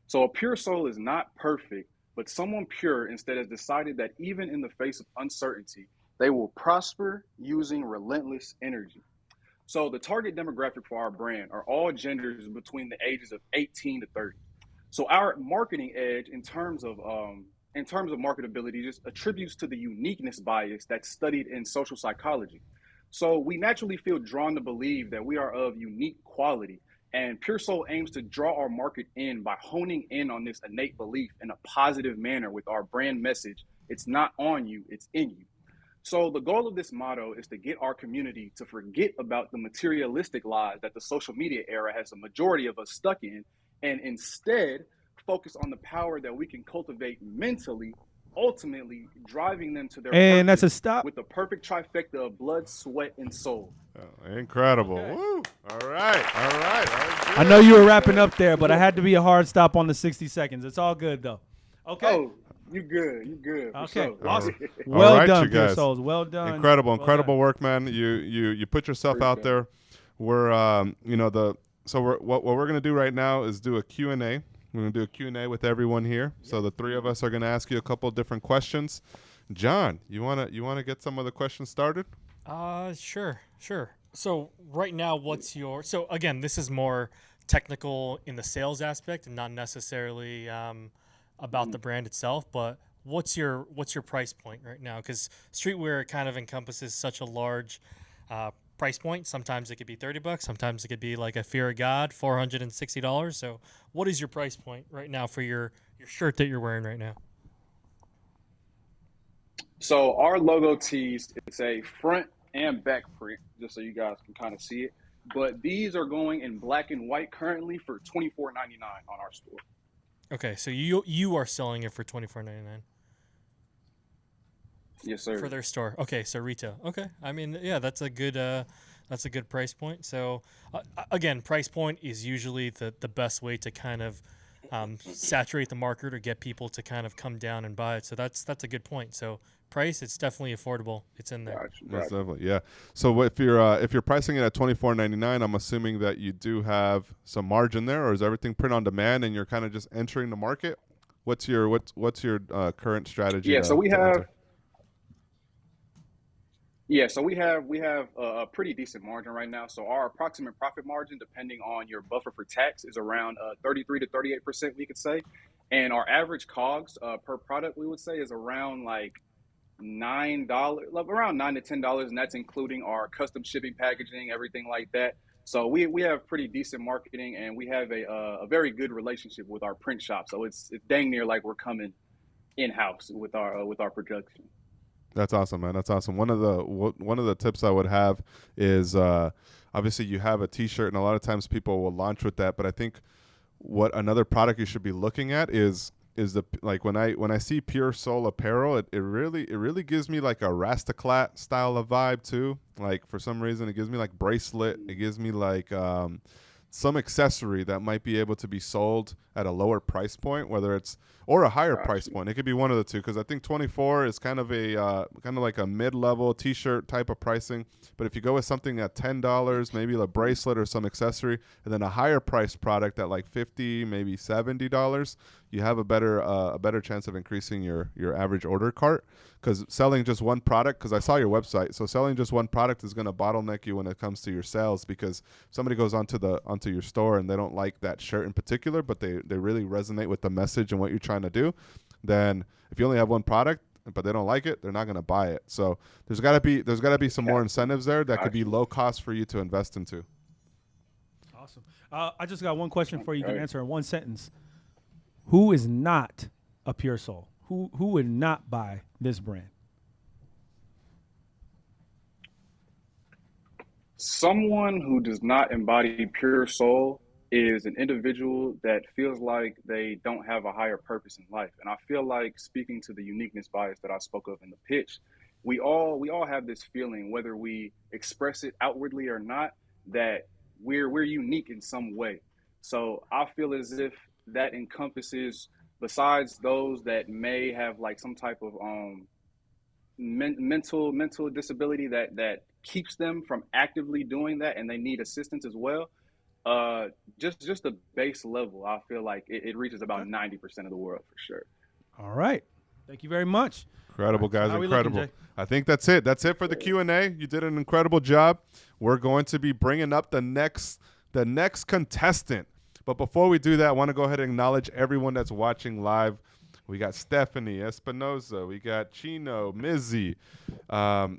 S4: So a pure soul is not perfect, but someone pure instead has decided that even in the face of uncertainty, they will prosper using relentless energy. So the target demographic for our brand are all genders between the ages of 18 to 30. So our marketing edge in terms of marketability just attributes to the uniqueness bias that's studied in social psychology. So we naturally feel drawn to believe that we are of unique quality, and Pure Soul aims to draw our market in by honing in on this innate belief in a positive manner with our brand message. It's not on you, it's in you. So the goal of this motto is to get our community to forget about the materialistic lies that the social media era has a majority of us stuck in, and instead focus on the power that we can cultivate mentally, ultimately driving them to their
S2: And that's a
S4: purpose
S2: stop.
S4: with the perfect trifecta of blood, sweat, and soul.
S1: Oh, incredible.
S2: Okay.
S1: Woo. All right.
S2: I know you were wrapping up there, but I had to be a hard stop on the 60 seconds. It's all good, though. Okay.
S4: Oh, you good. For
S2: Okay,
S4: sure.
S2: awesome.
S1: All
S2: Well
S1: right,
S2: done,
S1: you
S2: Pure
S1: guys.
S2: Souls. Well done.
S1: Incredible
S2: Well done.
S1: work, man. You put yourself out
S4: Appreciate
S1: there. We're what we're gonna do right now is do a Q&A. We're gonna do a Q&A with everyone here. So the three of us are gonna ask you a couple different questions. John, you wanna get some of the questions started?
S3: Sure. So right now, so again, this is more technical in the sales aspect and not necessarily about the brand itself, but what's your price point right now? Because streetwear kind of encompasses such a large price point. Sometimes it could be $30, sometimes it could be like a Fear of God, $460. So what is your price point right now for your shirt that you're wearing right now?
S4: So our logo tees, it's a front and back print, just so you guys can kind of see it. But these are going in black and white currently for $24.99 on our store.
S3: Okay, so you are selling it for $24.99.
S4: Yes, sir.
S3: For their store. Okay, so retail. Okay, I mean, yeah, that's a good price point. So again, price point is usually the best way to kind of saturate the market or get people to kind of come down and buy it. So that's a good point. So price, it's definitely affordable. It's in there.
S1: Most definitely, yeah. So if you're pricing it at $24.99, I'm assuming that you do have some margin there, or is everything print on demand and you're kind of just entering the market? What's your current strategy?
S4: Yeah, so we have.
S1: Enter?
S4: Yeah, so we have a pretty decent margin right now. So our approximate profit margin, depending on your buffer for tax, is around 33 to 38%, we could say. And our average COGS per product, we would say, is around like $9, around $9 to $10, and that's including our custom shipping, packaging, everything like that. So we have pretty decent marketing, and we have a very good relationship with our print shop. So it's dang near like we're coming in house with our production.
S1: That's awesome, man. That's awesome. One of the tips I would have is obviously you have a T-shirt, and a lot of times people will launch with that. But I think what another product you should be looking at is the, like, when I see Pure Soul apparel, it really gives me like a Rastaclat style of vibe too. Like for some reason, it gives me like bracelet. It gives me like some accessory that might be able to be sold at a lower price point, whether it's or a higher price point. It could be one of the two, because I think 24 is kind of like a mid-level T-shirt type of pricing. But if you go with something at $10, maybe a bracelet or some accessory, and then a higher priced product at like $50, maybe $70, you have a better chance of increasing your average order cart. Because selling just one product, because I saw your website, so selling just one product is going to bottleneck you when it comes to your sales, because somebody goes onto your store and they don't like that shirt in particular, but they really resonate with the message and what you're trying to do. Then if you only have one product but they don't like it, they're not going to buy it. So there's got to be some more incentives there that could be low cost for you to invest into.
S2: Awesome. I just got one question for you. You can answer in one sentence. Who is not a Pure Soul? Who would not buy this brand?
S4: Someone who does not embody Pure Soul is an individual that feels like they don't have a higher purpose in life. And I feel like, speaking to the uniqueness bias that I spoke of in the pitch, we all have this feeling, whether we express it outwardly or not, that we're unique in some way. So I feel as if that encompasses, besides those that may have like some type of mental disability that keeps them from actively doing that, and they need assistance as well. Just the base level, I feel like it reaches about 90% of the world for sure.
S2: All right. Thank you very much.
S1: Incredible, guys.
S2: How we
S1: Incredible.
S2: looking, Jay?
S1: I think that's it. That's it for the Q&A. You did an incredible job. We're going to be bringing up the next contestant. But before we do that, I want to go ahead and acknowledge everyone that's watching live. We got Stephanie Espinoza. We got Chino, Mizzy.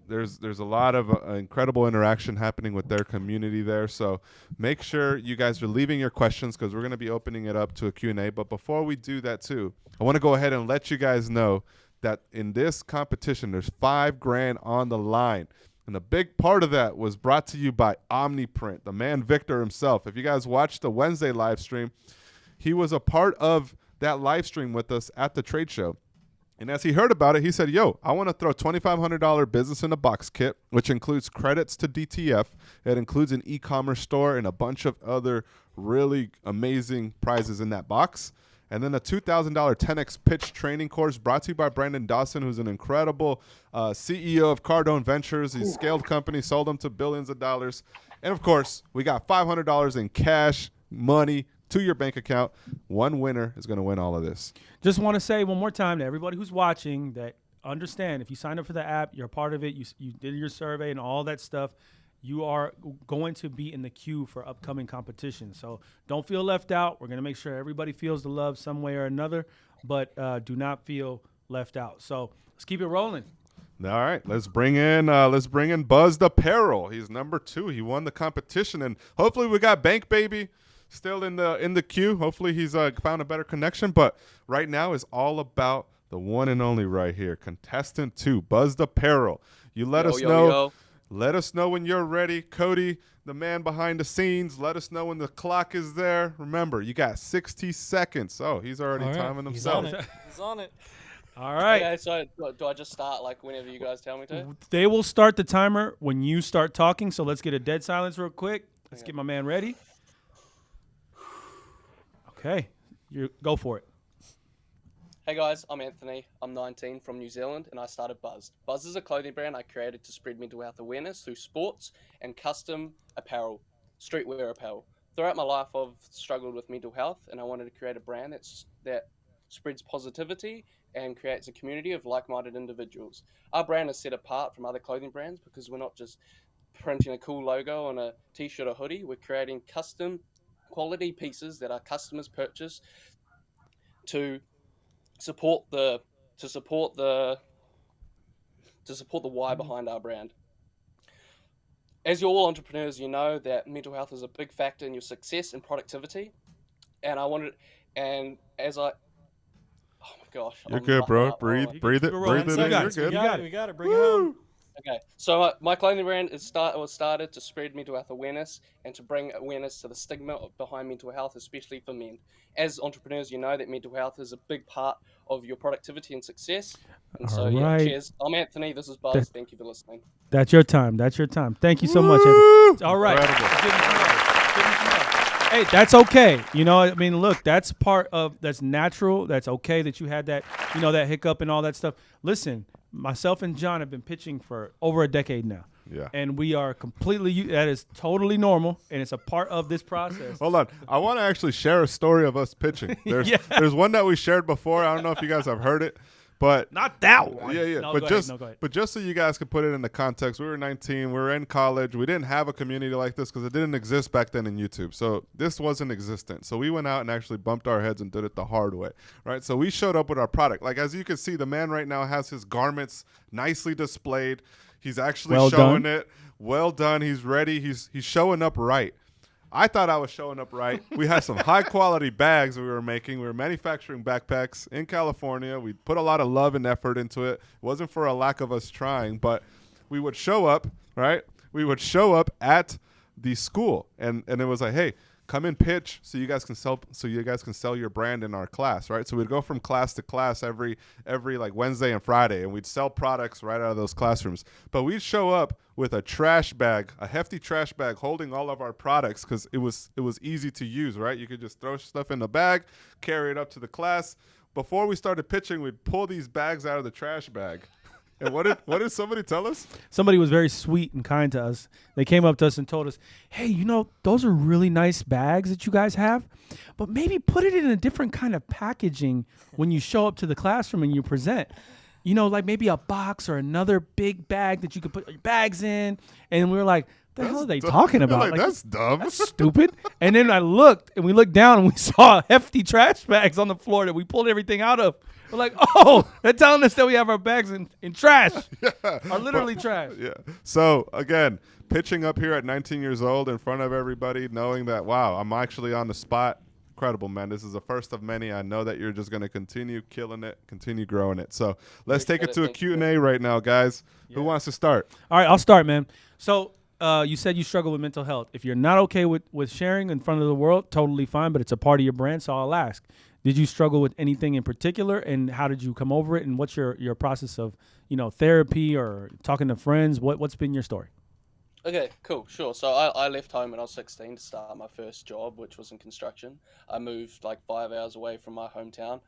S1: There's a lot of incredible interaction happening with their community there. So make sure you guys are leaving your questions, because we're going to be opening it up to a Q&A. But before we do that too, I want to go ahead and let you guys know that in this competition, there's $5,000 on the line. And a big part of that was brought to you by Omniprint, the man Victor himself. If you guys watched the Wednesday live stream, he was a part of that live stream with us at the trade show. And as he heard about it, he said, yo, I want to throw $2,500 business in a box kit, which includes credits to DTF. It includes an e-commerce store and a bunch of other really amazing prizes in that box. And then a $2,000 10X pitch training course brought to you by Brandon Dawson, who's an incredible CEO of Cardone Ventures. He's scaled companies, sold them to billions of dollars. And, of course, we got $500 in cash money to your bank account. One winner is going to win all of this.
S2: Just want to say one more time to everybody who's watching that understand, if you signed up for the app, you're a part of it, you did your survey and all that stuff, you are going to be in the queue for upcoming competitions. So don't feel left out. We're going to make sure everybody feels the love some way or another, but do not feel left out. So let's keep it rolling.
S1: All right, let's bring in Buzzed Apparel. He's number 2. He won the competition, and hopefully we got Bank Baby still in the queue. Hopefully he's found a better connection. But right now is all about the one and only right here, contestant 2, Buzzed Apparel. You let us know.
S6: Yo.
S1: Let us know when you're ready, Cody, the man behind the scenes. Let us know when the clock is there. Remember, you got 60 seconds. Oh, he's already
S3: All right,
S1: timing
S3: he's
S1: himself.
S3: on it. He's on it.
S2: All right.
S6: Okay, so do I just start like whenever you guys tell me to?
S2: They will start the timer when you start talking. So let's get a dead silence real quick. Let's get my man ready. Okay. Go for it.
S6: Hey guys, I'm Anthony. I'm 19 from New Zealand and I started Buzz. Buzz is a clothing brand I created to spread mental health awareness through sports and custom apparel, streetwear apparel. Throughout my life, I've struggled with mental health and I wanted to create a brand that spreads positivity and creates a community of like-minded individuals. Our brand is set apart from other clothing brands because we're not just printing a cool logo on a t-shirt or hoodie. We're creating custom quality pieces that our customers purchase to support the why behind our brand. As you're all entrepreneurs, you know that mental health is a big factor in your success and productivity. And oh my gosh,
S1: You're
S6: I'm
S1: good, bro.
S6: muffling up.
S1: Breathe
S2: keep
S1: it
S2: it rolling.
S1: in.
S2: You got
S1: You're
S2: it.
S1: good.
S2: You got it.
S3: We got it. Bring it home.
S6: Okay, so my clothing brand was started to spread mental health awareness and to bring awareness to the stigma behind mental health, especially for men. As entrepreneurs, you know that mental health is a big part of your productivity and success. And so,
S2: All right.
S6: cheers. I'm Anthony. This is Buzz.
S2: That-
S6: Thank you for listening.
S2: That's your time. That's your time. Thank you so much,
S1: Woo!
S2: Eddie. All right.
S1: Incredible.
S2: Give him some love. Give him some love. Hey, that's okay. You know, I mean, look, that's natural. That's okay that you had that, that hiccup and all that stuff. Listen, myself and John have been pitching for over a decade now.
S1: Yeah.
S2: And we are that is totally normal, and it's a part of this process.
S1: Hold on. I want to actually share a story of us pitching. There's one that we shared before. I don't know if you guys have heard it, but
S2: Not that one.
S1: yeah.
S2: No,
S1: but
S2: go
S1: just
S2: ahead. No, go ahead.
S1: but just so you guys could put it into context, we were 19. We were in college. We didn't have a community like this because it didn't exist back then in YouTube. So this wasn't existent. So we went out and actually bumped our heads and did it the hard way, right? So we showed up with our product. Like as you can see, the man right now has his garments nicely displayed. He's actually
S2: Well
S1: showing
S2: done.
S1: it. Well done. He's ready. He's showing up right. I thought I was showing up right. We had some high quality bags we were making. We were manufacturing backpacks in California. We put a lot of love and effort into it. It wasn't for a lack of us trying, but we would show up, right? We would show up at the school and it was like, hey, come and pitch so you guys can sell your brand in our class, right? So we'd go from class to class every like Wednesday and Friday, and we'd sell products right out of those classrooms. But we'd show up with a trash bag, a hefty trash bag holding all of our products because it was easy to use, right? You could just throw stuff in the bag, carry it up to the class. Before we started pitching, we'd pull these bags out of the trash bag. And what did somebody tell us?
S2: Somebody was very sweet and kind to us. They came up to us and told us, hey, those are really nice bags that you guys have, but maybe put it in a different kind of packaging when you show up to the classroom and you present. Like maybe a box or another big bag that you could put your bags in. And we were like, the hell are they talking about?
S1: Like, that's dumb.
S2: That's stupid. And then we looked down and we saw hefty trash bags on the floor that we pulled everything out of. We're like, oh, they're telling us that we have our bags in trash. Are literally trash.
S1: Yeah. So again, pitching up here at 19 years old in front of everybody, knowing that, wow, I'm actually on the spot. Incredible, man. This is the first of many. I know that you're just going to continue killing it, continue growing it. So let's take it to a Q&A right now, guys. Who wants to start?
S2: All right, I'll start, man. So you said you struggle with mental health. If you're not okay with sharing in front of the world, totally fine, but it's a part of your brand, so I'll ask. Did you struggle with anything in particular, and how did you come over it, and what's your process of, therapy or talking to friends? What's been your story?
S6: Okay, cool, sure. So I left home when I was 16 to start my first job, which was in construction. I moved like 5 hours away from my hometown,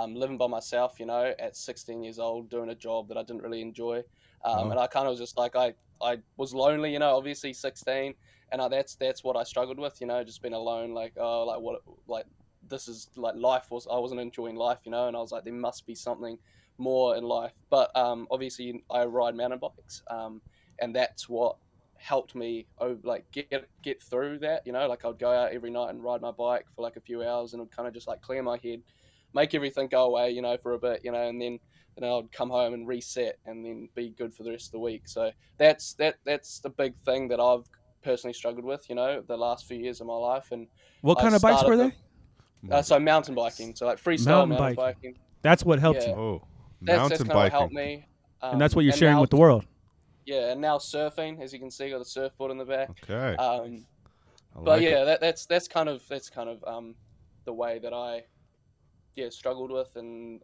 S6: living by myself, at 16 years old, doing a job that I didn't really enjoy. And I kind of was just like, I was lonely, obviously 16, and that's what I struggled with, just being alone, this is like life I wasn't enjoying life, and I was like, there must be something more in life. But obviously I ride mountain bikes, and that's what helped me get through that. Like I'd go out every night and ride my bike for like a few hours, and it'd kind of just like clear my head, make everything go away, for a bit, and then I'd come home and reset, and then be good for the rest of the week. So that's the big thing that I've personally struggled with, the last few years of my life. And
S2: What
S6: I
S2: kind of bikes were
S6: started
S2: they?
S6: so mountain biking, so like freestyle mountain biking.
S2: That's what helped
S6: Yeah,
S2: you,
S1: Oh,
S6: that's
S1: mountain
S6: kind of what helped
S1: biking.
S6: me.
S2: and that's what you're
S6: And
S2: sharing
S6: now,
S2: with the world.
S6: yeah, and now surfing, as you can see, got a surfboard in the back.
S1: Okay. I
S6: But
S1: like
S6: yeah,
S1: it.
S6: that's kind of the way that I struggled with, and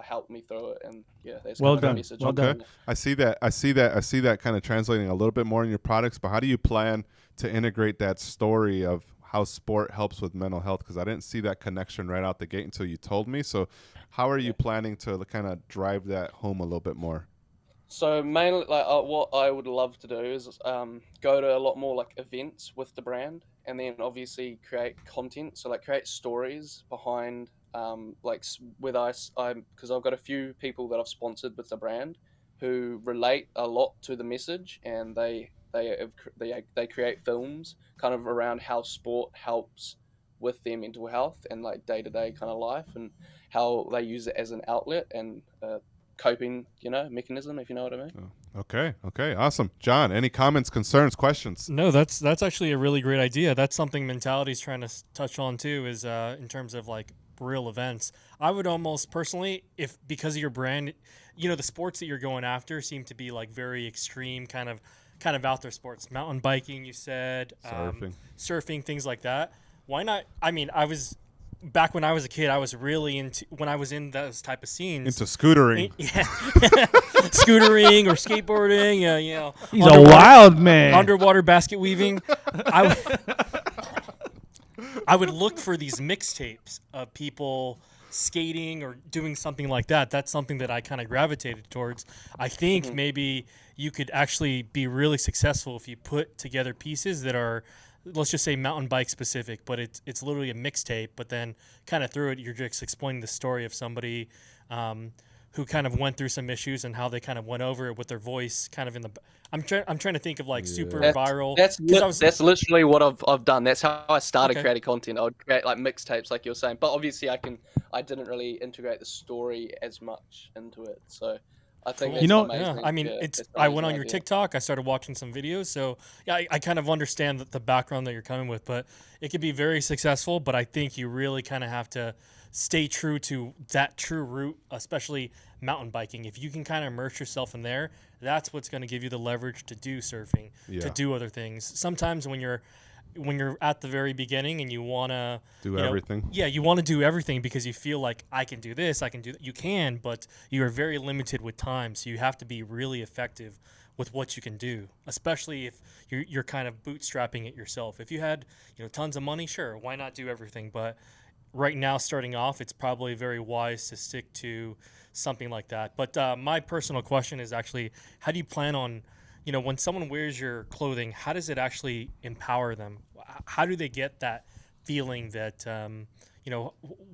S6: helped me through it. And yeah, that's
S2: Well
S6: kind of the
S2: done.
S6: message.
S2: Well
S6: I'm
S2: done.
S1: Okay. I see that. I see that kind of translating a little bit more in your products. But how do you plan to integrate that story of how sport helps with mental health? Because I didn't see that connection right out the gate until you told me. So, how are you planning to kind of drive that home a little bit more?
S6: So mainly, like what I would love to do is go to a lot more like events with the brand, and then obviously create content. So like create stories behind with I because I've got a few people that I've sponsored with the brand who relate a lot to the message, and they create films kind of around how sport helps with their mental health and like day to day kind of life, and how they use it as an outlet and coping, mechanism, if you know what I mean.
S1: Okay. Okay. Awesome. John, any comments, concerns, questions?
S3: No, that's actually a really great idea. That's something Mentality's trying to touch on too. Is in terms of like real events. I would almost personally, if because of your brand, the sports that you're going after seem to be like very extreme, kind of out there sports, mountain biking. You said surfing, things like that. Why not? I mean, I was back when I was a kid. I was really into when I was in those type of scenes.
S1: Into scootering.
S3: Scootering or skateboarding.
S2: He's a wild man.
S3: Underwater basket weaving. I would look for these mixtapes of people skating or doing something like that. That's something that I kind of gravitated towards. I think maybe you could actually be really successful if you put together pieces that are, let's just say, mountain bike specific, but it's literally a mixtape. But then kind of through it, you're just explaining the story of somebody who kind of went through some issues and how they kind of went over it with their voice, kind of in the. I'm trying to think of like super viral.
S6: That's literally what I've done. That's how I started creating content. I would create like mixtapes, like you're saying. But obviously, I didn't really integrate the story as much into it. So I think that's amazing.
S3: Yeah. I mean, I went on your TikTok. I started watching some videos. So yeah, I kind of understand the background that you're coming with, but it could be very successful. But I think you really kind of have to stay true to that true root, especially mountain biking. If you can kind of immerse yourself in there, that's what's going to give you the leverage to do surfing, to do other things. Sometimes when you're at the very beginning and you want to
S1: do everything.
S3: You want to do everything because you feel like I can do this, I can do that. You can, but you are very limited with time. So you have to be really effective with what you can do, especially if you're kind of bootstrapping it yourself. If you had tons of money, sure, why not do everything? But right now, starting off, it's probably very wise to stick to something like that. But my personal question is actually, how do you plan on, when someone wears your clothing, how does it actually empower them? How do they get that feeling that,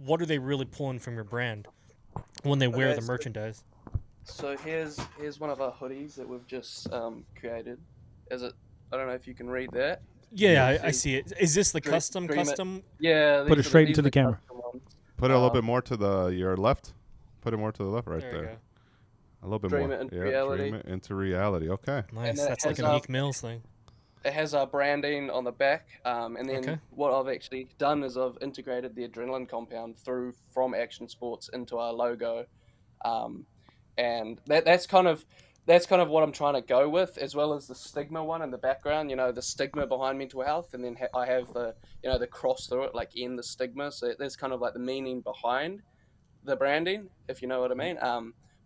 S3: what are they really pulling from your brand when they wear the merchandise?
S6: So here's one of our hoodies that we've just created. I don't know if you can read that.
S3: Yeah, I see it. Is this the custom?
S6: Yeah.
S2: Put it straight into the camera.
S1: Put it a little bit more to your left. Put it more to the left right there. A little bit
S6: Dream
S1: more.
S6: it into reality.
S1: Dream it into reality. Okay.
S3: Nice. That's like a Meek Mills thing.
S6: It has our branding on the back, and then what I've actually done is I've integrated the adrenaline compound from action sports into our logo, and that's kind of what I'm trying to go with, as well as the stigma one in the background. The stigma behind mental health, and then I have the the cross through it, like in the stigma. So there's kind of like the meaning behind the branding, if you know what I mean.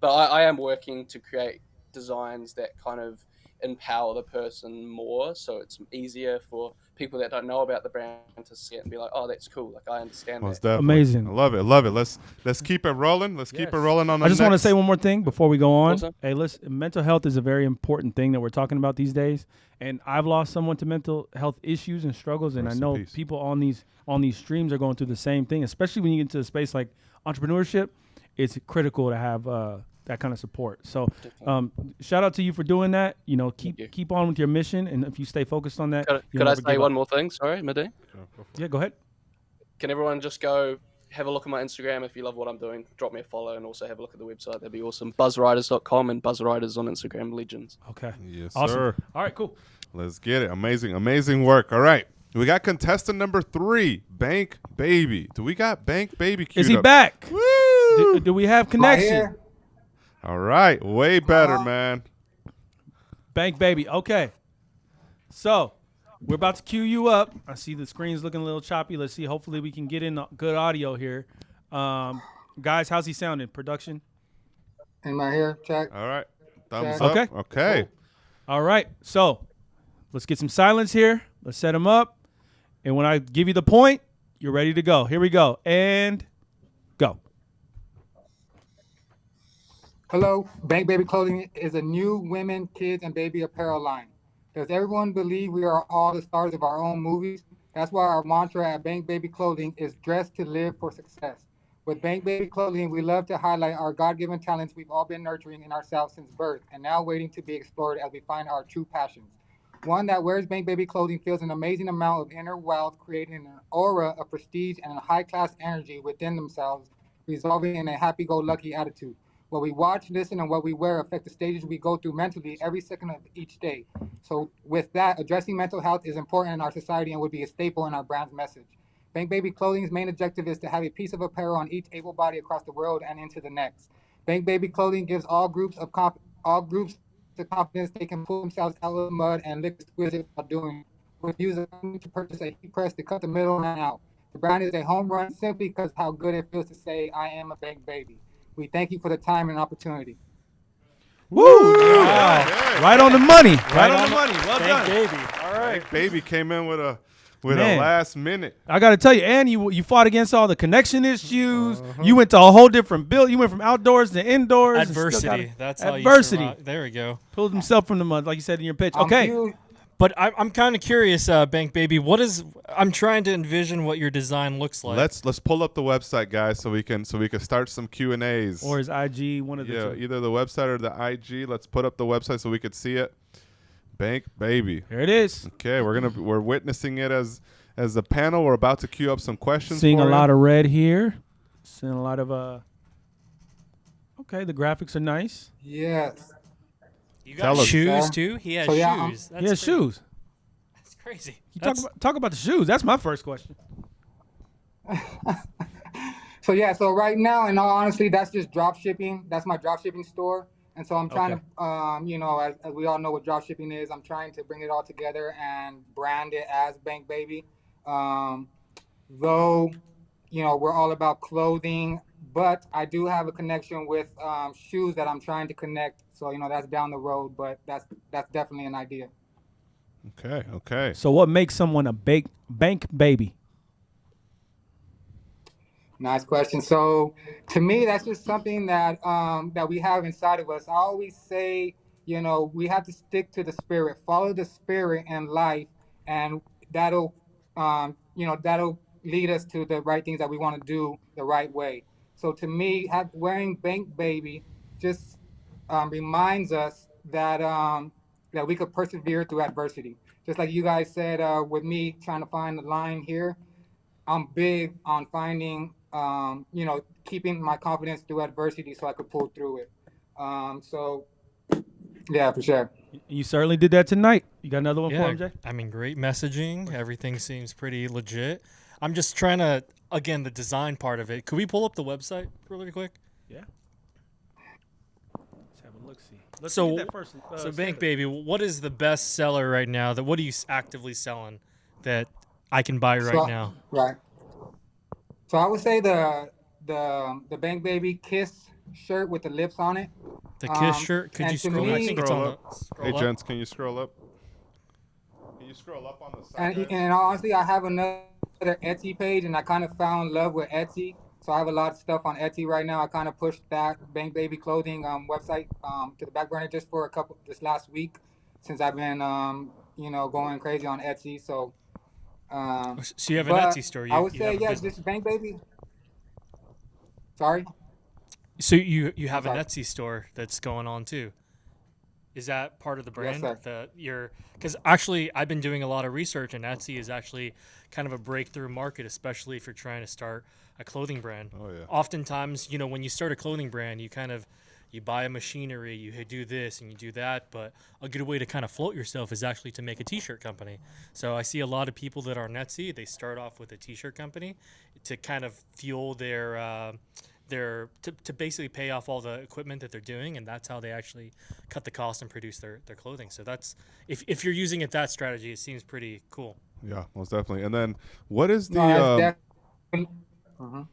S6: But I am working to create designs that kind of empower the person more, so it's easier for people that don't know about the brand to see it and be like, oh, that's cool, like I understand that.
S1: Definitely.
S2: Amazing.
S1: I love it. Let's keep it rolling. Keep it rolling on the
S2: I just want to say one more thing before we go on.
S6: Awesome.
S2: Hey, listen, mental health is a very important thing that we're talking about these days, and I've lost someone to mental health issues and struggles, and I know people on these streams are going through the same thing, especially when you get into a space like entrepreneurship. It's critical to have the that kind of support. So shout out to you for doing that. You know, keep on with your mission, and if you stay focused on that,
S6: Could I say one more thing? Sorry, Midi.
S2: Yeah, go ahead.
S6: Can everyone just go have a look at my Instagram if you love what I'm doing? Drop me a follow and also have a look at the website. That'd be awesome. BuzzRiders.com and BuzzRiders on Instagram. Legends.
S2: Okay.
S1: Yes,
S2: Awesome.
S1: sir.
S2: All right, cool.
S1: Let's get it. Amazing work. All right. We got contestant number 3, Bank Baby. Do we got Bank Baby queued
S2: Is he
S1: up?
S2: back?
S1: Woo!
S2: Do we have
S5: Right
S2: connection?
S5: here.
S1: All right. Way better, man.
S2: Bank Baby. Okay. So we're about to cue you up. I see the screen's looking a little choppy. Let's see. Hopefully we can get in good audio here. Guys, how's he sounding? Production?
S5: Am I here? Check.
S1: All right. Thumbs
S5: Okay.
S1: up. Okay.
S2: All right. So let's get some silence here. Let's set him up. And when I give you the point, you're ready to go. Here we go. And go.
S5: Hello, Bank Baby Clothing is a new women, kids, and baby apparel line. Does everyone believe we are all the stars of our own movies? That's why our mantra at Bank Baby Clothing is dress to live for success. With Bank Baby Clothing, we love to highlight our God-given talents we've all been nurturing in ourselves since birth and now waiting to be explored as we find our true passions. One that wears Bank Baby Clothing feels an amazing amount of inner wealth, creating an aura of prestige and a high-class energy within themselves, resolving in a happy-go-lucky attitude. What we watch, listen, and what we wear affect the stages we go through mentally every second of each day. So with that, addressing mental health is important in our society and would be a staple in our brand's message. Bank Baby Clothing's main objective is to have a piece of apparel on each able body across the world and into the next. Bank Baby Clothing gives all groups the confidence they can pull themselves out of the mud and look exquisite while doing it. We use a to purchase a heat press to cut the middleman out. The brand is a home run simply because how good it feels to say, I am a Bank Baby. We thank you for the time and opportunity.
S2: Woo! Wow. Right on the money. Right on the money. Well done.
S3: Bank Baby.
S2: All right.
S1: Bank Baby came in with a
S2: Man.
S1: last minute.
S2: I got to tell you, and you fought against all the connection issues. You went to a whole different build. You went from outdoors to indoors. and still
S3: Adversity.
S2: got it.
S3: That's how
S2: Adversity.
S3: you survive. There we go.
S2: Pulled himself from the mud, like you said in your pitch.
S5: I'm
S2: Okay.
S5: huge-
S3: But I'm kind of curious, Bank Baby. I'm trying to envision what your design looks like.
S1: Let's pull up the website, guys, so we can start some Q&As.
S2: Or his IG, one of the two.
S1: either the website or the IG. Let's put up the website so we could see it. Bank Baby.
S2: There it is.
S1: Okay, we're witnessing it as a panel. We're about to queue up some questions.
S2: Seeing
S1: for
S2: a
S1: it.
S2: lot of red here. Seeing a lot of Okay, the graphics are nice.
S5: Yes.
S3: You
S1: Tell
S3: got
S1: us.
S3: shoes
S5: Yeah.
S3: too. He has
S5: So, yeah,
S3: shoes.
S2: He has shoes.
S3: That's crazy.
S2: You
S3: That's-
S2: talk about the shoes. That's my first question.
S5: So yeah, so right now, in all honesty, that's just drop shipping. That's my drop shipping store. And so I'm trying to, as we all know what drop shipping is, I'm trying to bring it all together and brand it as Bank Baby. Though, we're all about clothing, but I do have a connection with shoes that I'm trying to connect. So, that's down the road, but that's definitely an idea.
S1: Okay.
S2: So what makes someone a bank baby?
S5: Nice question. So to me, that's just something that that we have inside of us. I always say, we have to stick to the spirit, follow the spirit in life, and that'll lead us to the right things that we want to do the right way. So to me, wearing Bank Baby just reminds us that that we could persevere through adversity. Just like you guys said, with me trying to find the line here, I'm big on finding, keeping my confidence through adversity so I could pull through it. So, yeah, for sure.
S2: You certainly did that tonight. You got another one for him, Jay?
S3: I mean, great messaging. Everything seems pretty legit. I'm just trying to, again, the design part of it. Could we pull up the website really quick?
S2: Yeah. Let's have a look-see. Let's
S3: So,
S2: get that first,
S3: so Bank
S2: snippet.
S3: Baby, what is the best seller right now? What are you actively selling that I can buy right now?
S5: Right. So I would say the Bank Baby Kiss shirt with the lips on it.
S3: The Kiss shirt. Could
S5: and
S3: you
S5: to
S3: scroll?
S5: me-
S3: I think it's
S1: Scroll
S3: on
S1: up.
S3: the. Scroll
S1: Hey,
S3: up.
S1: gents, can you scroll up? Can you scroll up on the side?
S5: And
S1: guys?
S5: honestly, I have another Etsy page, and I kind of found love with Etsy. So I have a lot of stuff on Etsy right now. I kind of pushed that Bank Baby Clothing website to the back burner just for this last week, since I've been going crazy on Etsy. So.
S3: So you have an
S5: But
S3: Etsy store.
S5: I would
S3: you
S5: say,
S3: have a
S5: yeah,
S3: business.
S5: just Bank Baby. Sorry.
S3: So you have a
S5: sorry.
S3: Etsy store that's going on too. Is that part of the
S5: Yes,
S3: brand?
S5: sir.
S3: Because actually I've been doing a lot of research, and Etsy is actually kind of a breakthrough market, especially if you're trying to start a clothing brand.
S1: Oh yeah.
S3: Oftentimes, when you start a clothing brand, you buy a machinery, you do this and you do that, but a good way to kind of float yourself is actually to make a t-shirt company. So I see a lot of people that are on Etsy, they start off with a t-shirt company to kind of fuel to basically pay off all the equipment that they're doing, and that's how they actually cut the cost and produce their clothing. So that's if you're using it that strategy, it seems pretty cool.
S1: Yeah, most definitely. And then what is
S5: No,
S1: the
S5: that's definitely. Mhm.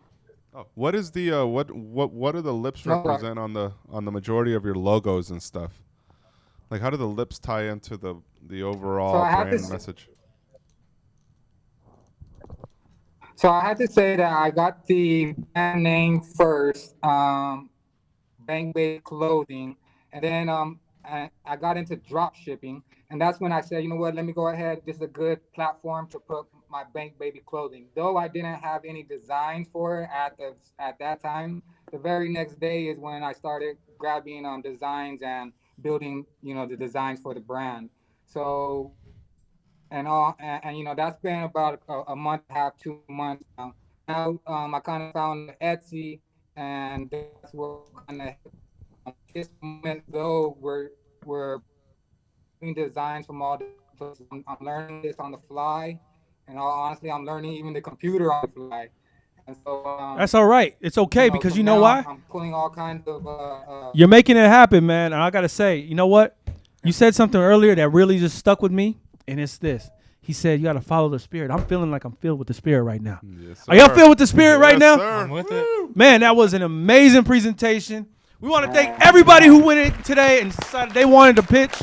S1: what is the what do the lips
S5: No, right.
S1: represent on the majority of your logos and stuff? Like how do the lips tie into the
S5: So
S1: overall
S5: I have to.
S1: brand message?
S5: So I had to say that I got the brand name first, Bang Baby Clothing, and then I got into drop shipping, and that's when I said, you know what, let me go ahead. This is a good platform to put my Bang Baby Clothing. Though I didn't have any designs for it at that time, the very next day is when I started grabbing designs and building, the designs for the brand. So that's been about a month and a half, 2 months now. Now I kind of found Etsy, and that's what kind of this moment though we're doing designs from all different places. I'm learning this on the fly, and honestly, I'm learning even the computer on the fly. And so
S2: That's all right. It's okay because
S5: so
S2: you know
S5: now
S2: why?
S5: I'm pulling all kinds of
S2: You're making it happen, man. And I gotta say, you know what? You said something earlier that really just stuck with me, and it's this. He said you gotta follow the spirit. I'm feeling like I'm filled with the spirit right now.
S1: Yes,
S2: Are y'all
S1: sir.
S2: filled with the spirit right
S1: Yes,
S2: now?
S1: sir.
S3: I'm with it.
S2: Man, that was an amazing presentation. We want to thank everybody who went in today and decided they wanted to pitch.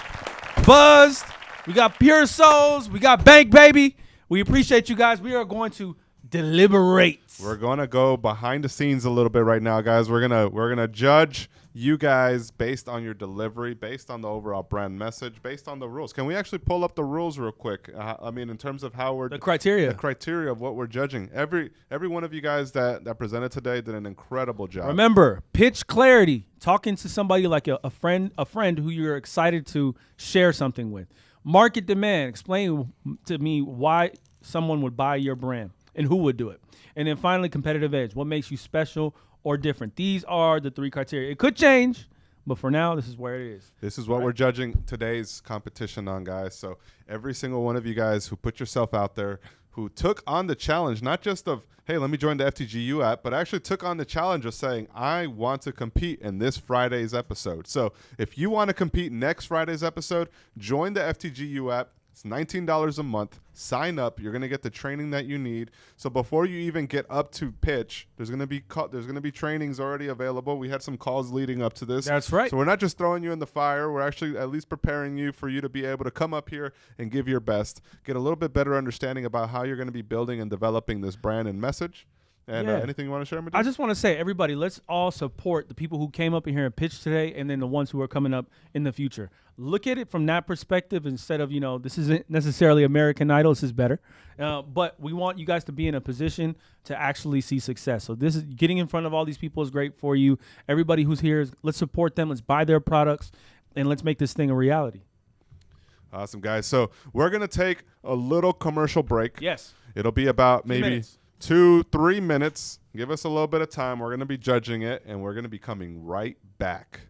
S2: Buzzed. We got Pure Souls. We got Bank Baby. We appreciate you guys. We are going to deliberate.
S1: We're gonna go behind the scenes a little bit right now, guys. We're gonna judge you guys based on your delivery, based on the overall brand message, based on the rules. Can we actually pull up the rules real quick? I mean, in terms of how we're
S2: The criteria.
S1: the criteria of what we're judging. Every one of you guys that presented today did an incredible job.
S2: Remember, pitch clarity. Talking to somebody like a friend who you're excited to share something with. Market demand. Explain to me why someone would buy your brand and who would do it. And then finally, competitive edge. What makes you special or different? These are the three criteria. It could change, but for now, this is where it is.
S1: This is what we're judging today's competition on, guys. So every single one of you guys who put yourself out there, who took on the challenge, not just of, hey, let me join the FTGU app, but actually took on the challenge of saying, I want to compete in this Friday's episode. So if you want to compete next Friday's episode, join the FTGU app. It's $19 a month. Sign up. You're going to get the training that you need. So before you even get up to pitch, there's going to be trainings already available. We had some calls leading up to this.
S2: That's right.
S1: So we're not just throwing you in the fire. We're actually at least preparing you for you to be able to come up here and give your best, get a little bit better understanding about how you're going to be building and developing this brand and message. And
S2: Yeah.
S1: anything you want to share, Medina?
S2: I just want to say, everybody, let's all support the people who came up in here and pitched today, and then the ones who are coming up in the future. Look at it from that perspective instead of, this isn't necessarily American Idol. This is better. But we want you guys to be in a position to actually see success. So this is getting in front of all these people is great for you. Everybody who's here, let's support them. Let's buy their products, and let's make this thing a reality.
S1: Awesome, guys. So we're going to take a little commercial break.
S2: Yes.
S1: It'll be about maybe
S2: minutes.
S1: 2-3 minutes. Give us a little bit of time. We're going to be judging it, and we're going to be coming right back.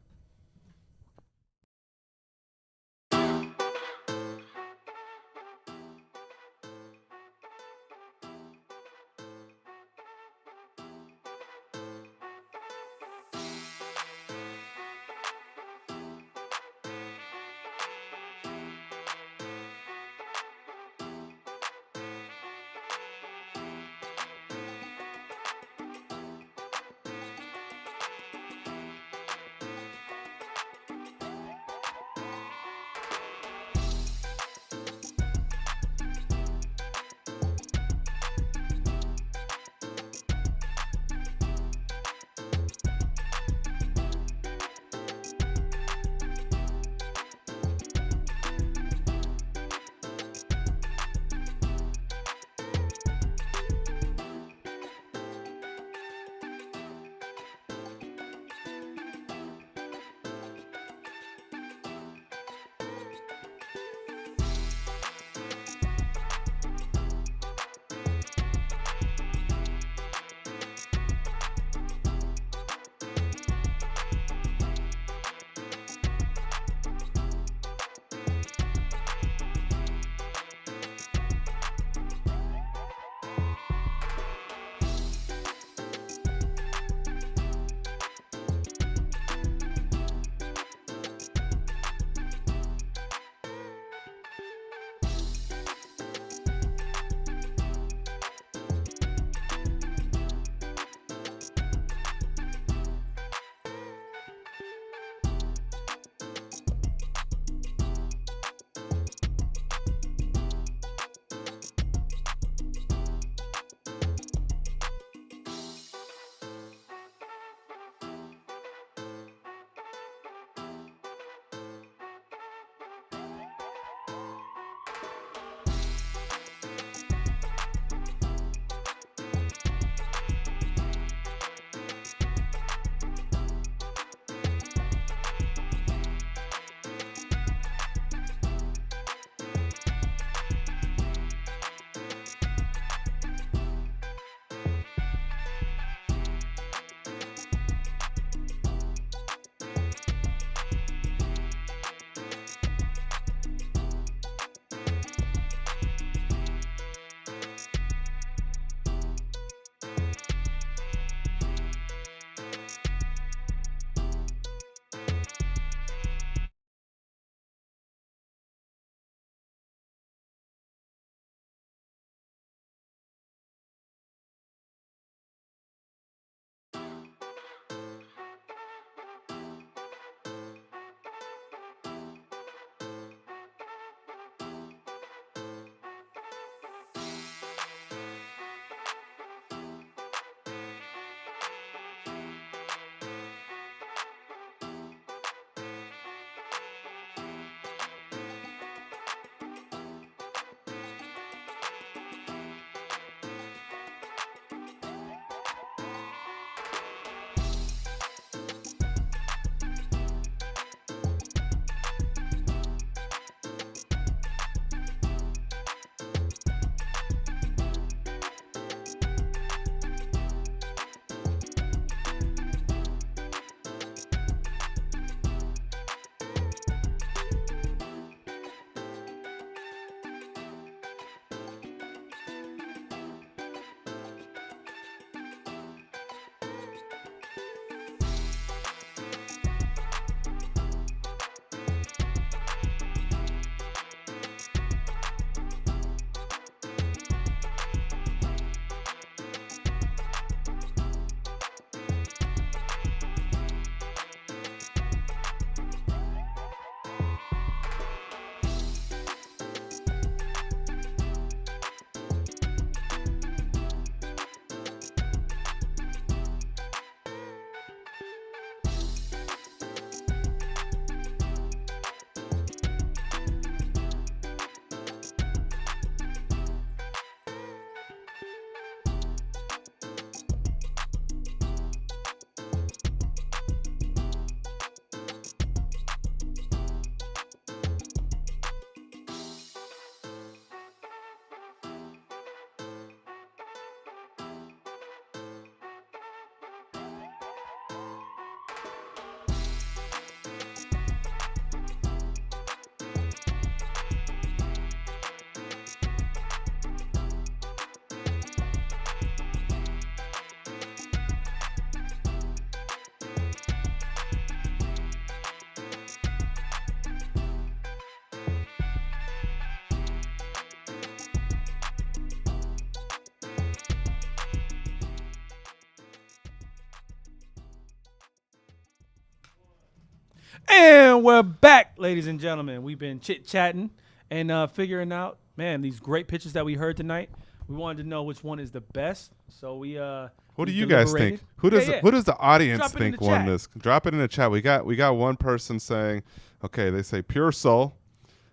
S2: And we're back, ladies and gentlemen. We've been chit-chatting and figuring out, man, these great pitches that we heard tonight. We wanted to know which one is the best. So we
S1: What do you guys think? Who does the audience
S2: Drop it in
S1: think
S2: the
S1: won
S2: chat.
S1: this? Drop it in the chat. We got one person saying, okay, they say Pure Soul.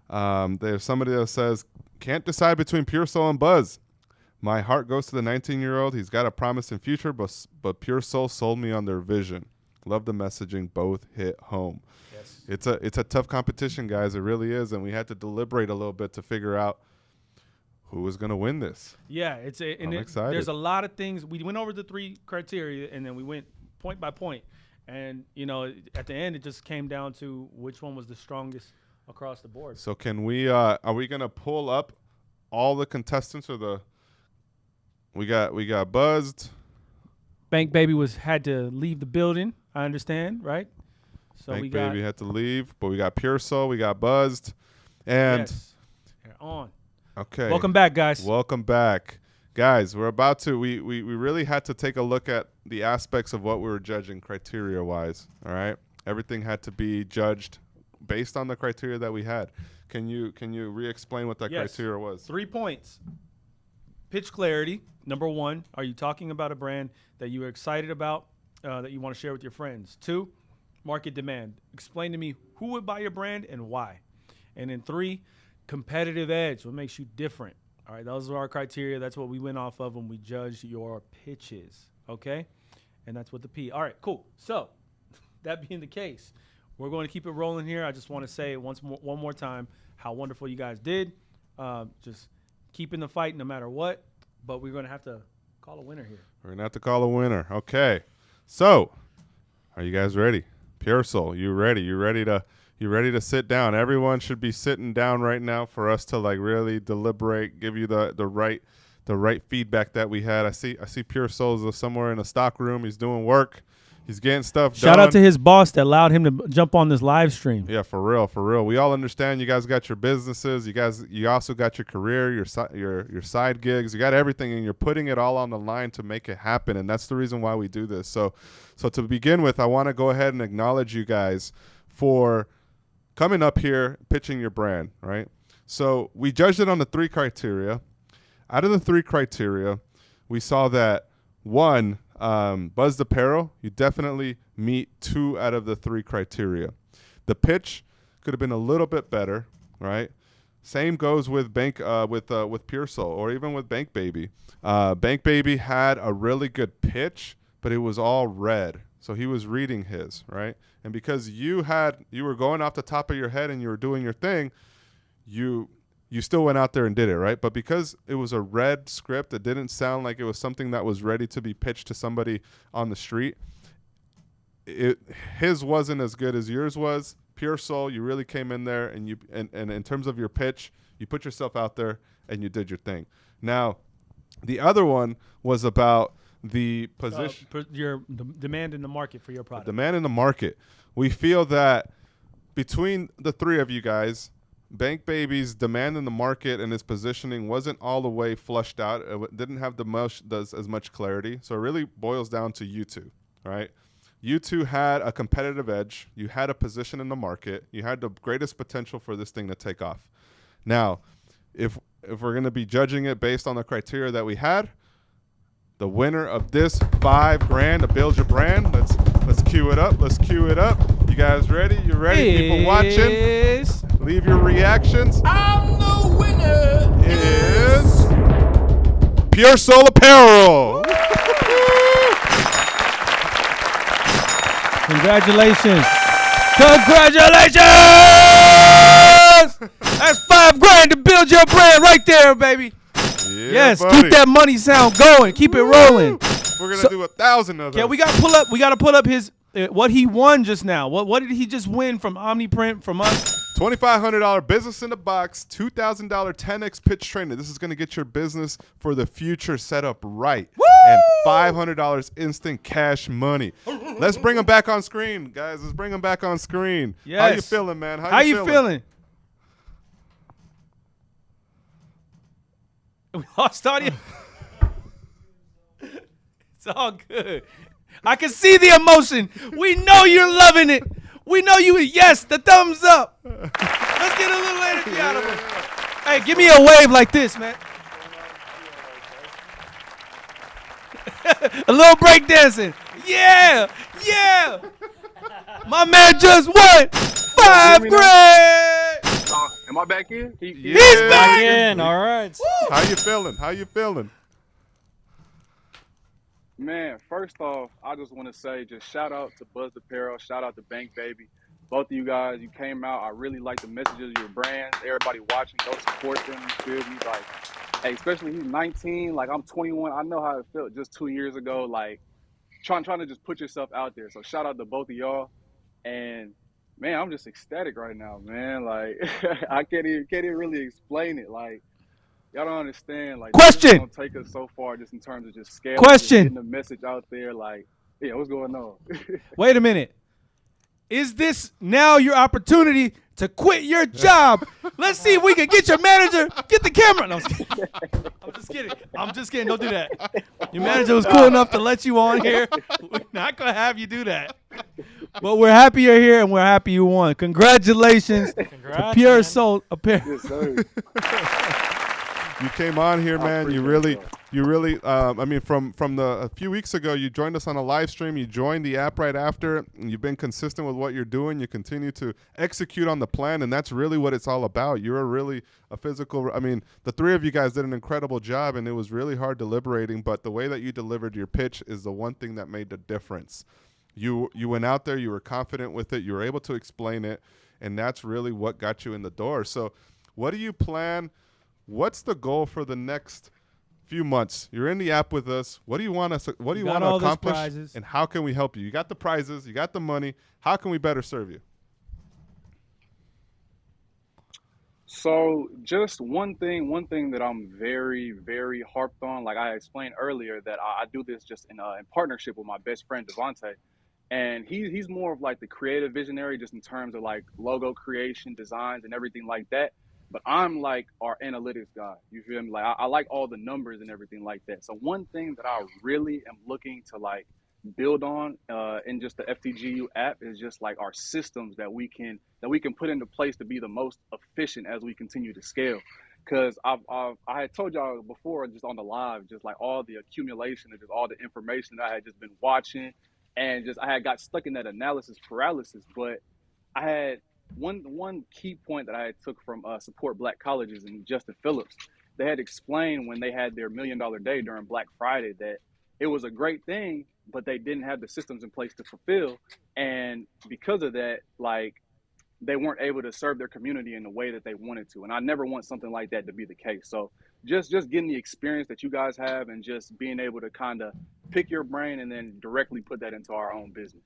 S1: There's somebody that says, can't decide between Pure Soul and Buzz. My heart goes to the 19-year-old. He's got a promising future, but Pure Soul sold me on their vision. Love the messaging. Both hit home.
S2: Yes.
S1: It's a tough competition, guys. It really is, and we had to deliberate a little bit to figure out who was going to win this.
S2: Yeah,
S1: I'm excited.
S2: There's a lot of things. We went over the 3 criteria, and then we went point by point. And, at the end, it just came down to which one was the strongest across the board.
S1: So can we are we going to pull up all the contestants or we got Buzzed.
S2: Bank Baby had to leave the building, I understand, right? So
S1: Bank Baby had to leave, but we got Pure Soul, we got Buzzed. And
S2: yes, they're on.
S1: Okay.
S2: Welcome back, guys.
S1: Welcome back. Guys, we're about to we really had to take a look at the aspects of what we were judging criteria wise. All right. Everything had to be judged based on the criteria that we had. Can you re-explain what that criteria was?
S2: 3 points. Pitch clarity. Number 1, are you talking about a brand that you are excited about that you want to share with your friends? 2, market demand. Explain to me who would buy your brand and why. And then 3, competitive edge. What makes you different? All right, those are our criteria. That's what we went off of when we judged your pitches, okay? And that's what the P. All right, cool. So that being the case, we're going to keep it rolling here. I just want to say one more time how wonderful you guys did. Just keeping the fight no matter what. But we're going to have to call a winner here.
S1: We're going to have to call a winner. Okay. So, are you guys ready? Pure Soul, you ready? You ready to sit down? Everyone should be sitting down right now for us to really deliberate, give you the right feedback that we had. I see Pure Soul is somewhere in a stock room. He's doing work. He's getting stuff done.
S2: Shout out to his boss that allowed him to jump on this live stream.
S1: Yeah, for real. We all understand you guys got your businesses. You also got your career, your side gigs. You got everything, and you're putting it all on the line to make it happen. And that's the reason why we do this. So to begin with, I want to go ahead and acknowledge you guys for coming up here, pitching your brand, right? So we judged it on the 3 criteria. Out of the 3 criteria, we saw that 1, Buzzed Apparel, you definitely meet 2 out of the 3 criteria. The pitch could have been a little bit better, right? Same goes with with Pure Soul or even with Bank Baby. Bank Baby had a really good pitch, but it was all red. So he was reading his, right? And because you were going off the top of your head and you were doing your thing, you still went out there and did it, right? But because it was a red script, it didn't sound like it was something that was ready to be pitched to somebody on the street. His wasn't as good as yours was. Pure Soul, you really came in there and in terms of your pitch, you put yourself out there and you did your thing. Now, the other one was about the position,
S2: the demand in the market for your product.
S1: Demand in the market. We feel that between the 3 of you guys, Bank Baby's demand in the market and his positioning wasn't all the way flushed out. It didn't have as much clarity. So it really boils down to you 2, right? You 2 had a competitive edge. You had a position in the market. You had the greatest potential for this thing to take off. Now, if we're going to be judging it based on the criteria that we had, the winner of this $5,000 to build your brand, let's cue it up. Let's cue it up. You guys ready? You ready? People watching? Leave your reactions.
S7: I'm the winner.
S1: Is Pure Soul Apparel.
S2: Congratulations. That's $5,000 to build your brand right there, baby.
S1: Yeah,
S2: yes,
S1: buddy.
S2: keep that money sound going. Keep it rolling.
S1: We're gonna do 1,000 of those.
S2: Yeah, we gotta pull up his what he won just now. What did he just win from Omniprint from us?
S1: $2,500 business in the box, $2,000 10x pitch training. This is going to get your business for the future set up right.
S2: Woo!
S1: And $500 instant cash money. Let's bring him back on screen, guys. Let's bring him back on screen.
S2: Yes.
S1: How you feeling, man?
S2: How you feeling? We lost audio. It's all good. I can see the emotion. We know you're loving it. We know you. Yes, the thumbs up. Let's get a little energy out of him. Hey, give me a wave like this, man. A little break dancing. Yeah. My man just won $5 grand.
S4: Am I back in?
S2: He's back
S3: Again, all right.
S1: How you feeling?
S4: Man, first off, I just want to say just shout out to Buzz Apparel, shout out to Bank Baby. Both of you guys, you came out. I really like the messages of your brands. Everybody watching, go support them. You feel me? Like, hey, especially he's 19, like I'm 21. I know how it felt just 2 years ago, like trying to just put yourself out there. So shout out to both of y'all. And man, I'm just ecstatic right now, man. Like I can't even really explain it. Like y'all don't understand. Like this is gonna take us so far just in terms of just scaling, just getting the message out there. Like, yeah, what's going on?
S2: Wait a minute. Is this now your opportunity to quit your job? Let's see if we can get your manager. Get the camera. No, I'm just kidding. Don't do that. Your manager was cool enough to let you on here. We're not going to have you do that. But we're happy you're here, and we're happy you won. Congratulations to Pure Soul Apparel.
S4: Yes, sir.
S1: You came on here, man. You really. I mean, from a few weeks ago, you joined us on a live stream. You joined the app right after, and you've been consistent with what you're doing. You continue to execute on the plan, and that's really what it's all about. You're really a physical. I mean, the three of you guys did an incredible job, and it was really hard deliberating. But the way that you delivered your pitch is the one thing that made the difference. You went out there. You were confident with it. You were able to explain it, and that's really what got you in the door. So, what do you plan? What's the goal for the next few months? You're in the app with us. What do you want us? What do you want to accomplish? And how can we help you? You got the prizes. You got the money. How can we better serve you?
S4: So just one thing that I'm very, very harped on, like I explained earlier, that I do this just in partnership with my best friend, Devontae. And he's more of like the creative visionary just in terms of like logo creation, designs, and everything like that. But I'm like our analytics guy. You feel me? Like I like all the numbers and everything like that. So one thing that I really am looking to like build on in just the FTGU app is just like our systems that we can put into place to be the most efficient as we continue to scale. Because I had told y'all before, just on the live, just like all the accumulation of just all the information that I had just been watching, and just I had got stuck in that analysis paralysis. But I had one key point that I had took from Support Black Colleges and Justin Phillips. They had explained when they had their $1 Million Day during Black Friday that it was a great thing, but they didn't have the systems in place to fulfill. And because of that, like they weren't able to serve their community in the way that they wanted to. And I never want something like that to be the case. So just getting the experience that you guys have and just being able to kind of pick your brain and then directly put that into our own business.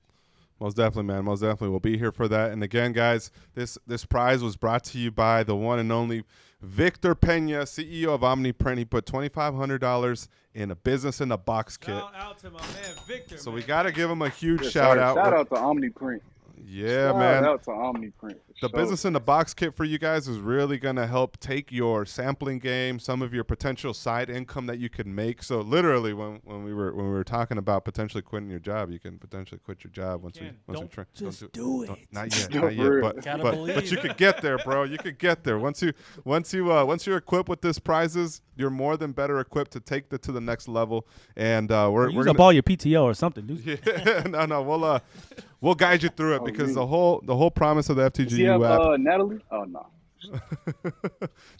S1: Most definitely, man. Most definitely. We'll be here for that. And again, guys, this prize was brought to you by the one and only Victor Pena, CEO of Omniprint. He put $2,500 in a business in a box kit.
S2: Shout out to my man Victor.
S1: So
S2: man.
S1: we got to give him a huge
S4: Yes,
S1: shout
S4: sir.
S1: out.
S4: Shout out to Omniprint.
S1: Yeah,
S4: Shout
S1: man.
S4: out to Omniprint.
S1: The business in the box kit for you guys is really going to help take your sampling game, some of your potential side income that you can make. So literally when we were talking about potentially quitting your job, you can potentially quit your job once we train.
S2: Just do it.
S1: Not yet. But you could get there, bro. You could get there. Once you're equipped with these prizes, you're more than better equipped to take it to the next level. And we're
S2: Use
S1: gonna
S2: up all your PTO or something.
S1: Yeah, no, we'll guide you through it because the whole promise of the FTGU app.
S4: Natalie? Oh no.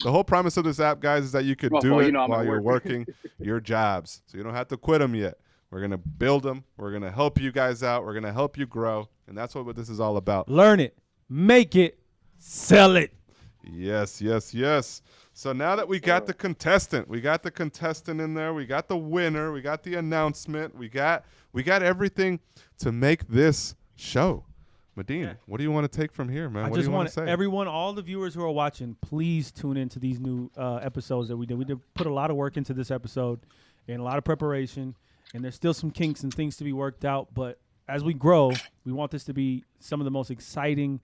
S1: The whole promise of this app, guys, is that you could do it while you're
S4: work.
S1: working your jobs. So you don't have to quit them yet. We're going to build them. We're going to help you guys out. We're going to help you grow. And that's what this is all about.
S2: Learn it. Make it. Sell it.
S1: Yes. So now that we got the contestant in there, we got the winner, we got the announcement, we got everything to make this show. Medine, what do you want to take from here, man?
S2: I
S1: What
S2: just
S1: do you
S2: want
S1: to say?
S2: everyone, all the viewers who are watching, please tune into these new episodes that we did. We did put a lot of work into this episode and a lot of preparation, and there's still some kinks and things to be worked out. But as we grow, we want this to be some of the most exciting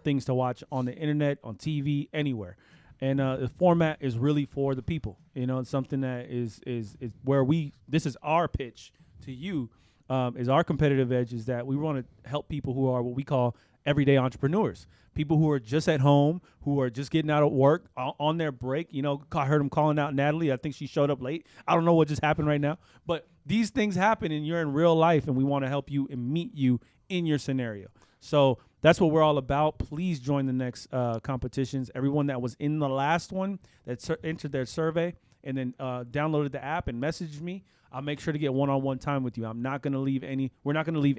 S2: things to watch on the internet, on TV, anywhere. And the format is really for the people. You know, it's something that is where this is our pitch to you is our competitive edge is that we want to help people who are what we call everyday entrepreneurs, people who are just at home, who are just getting out of work on their break. You know, I heard him calling out Natalie. I think she showed up late. I don't know what just happened right now, but these things happen and you're in real life, and we want to help you and meet you in your scenario. So that's what we're all about. Please join the next competitions. Everyone that was in the last one that entered their survey and then downloaded the app and messaged me, I'll make sure to get one-on-one time with you. We're not going to leave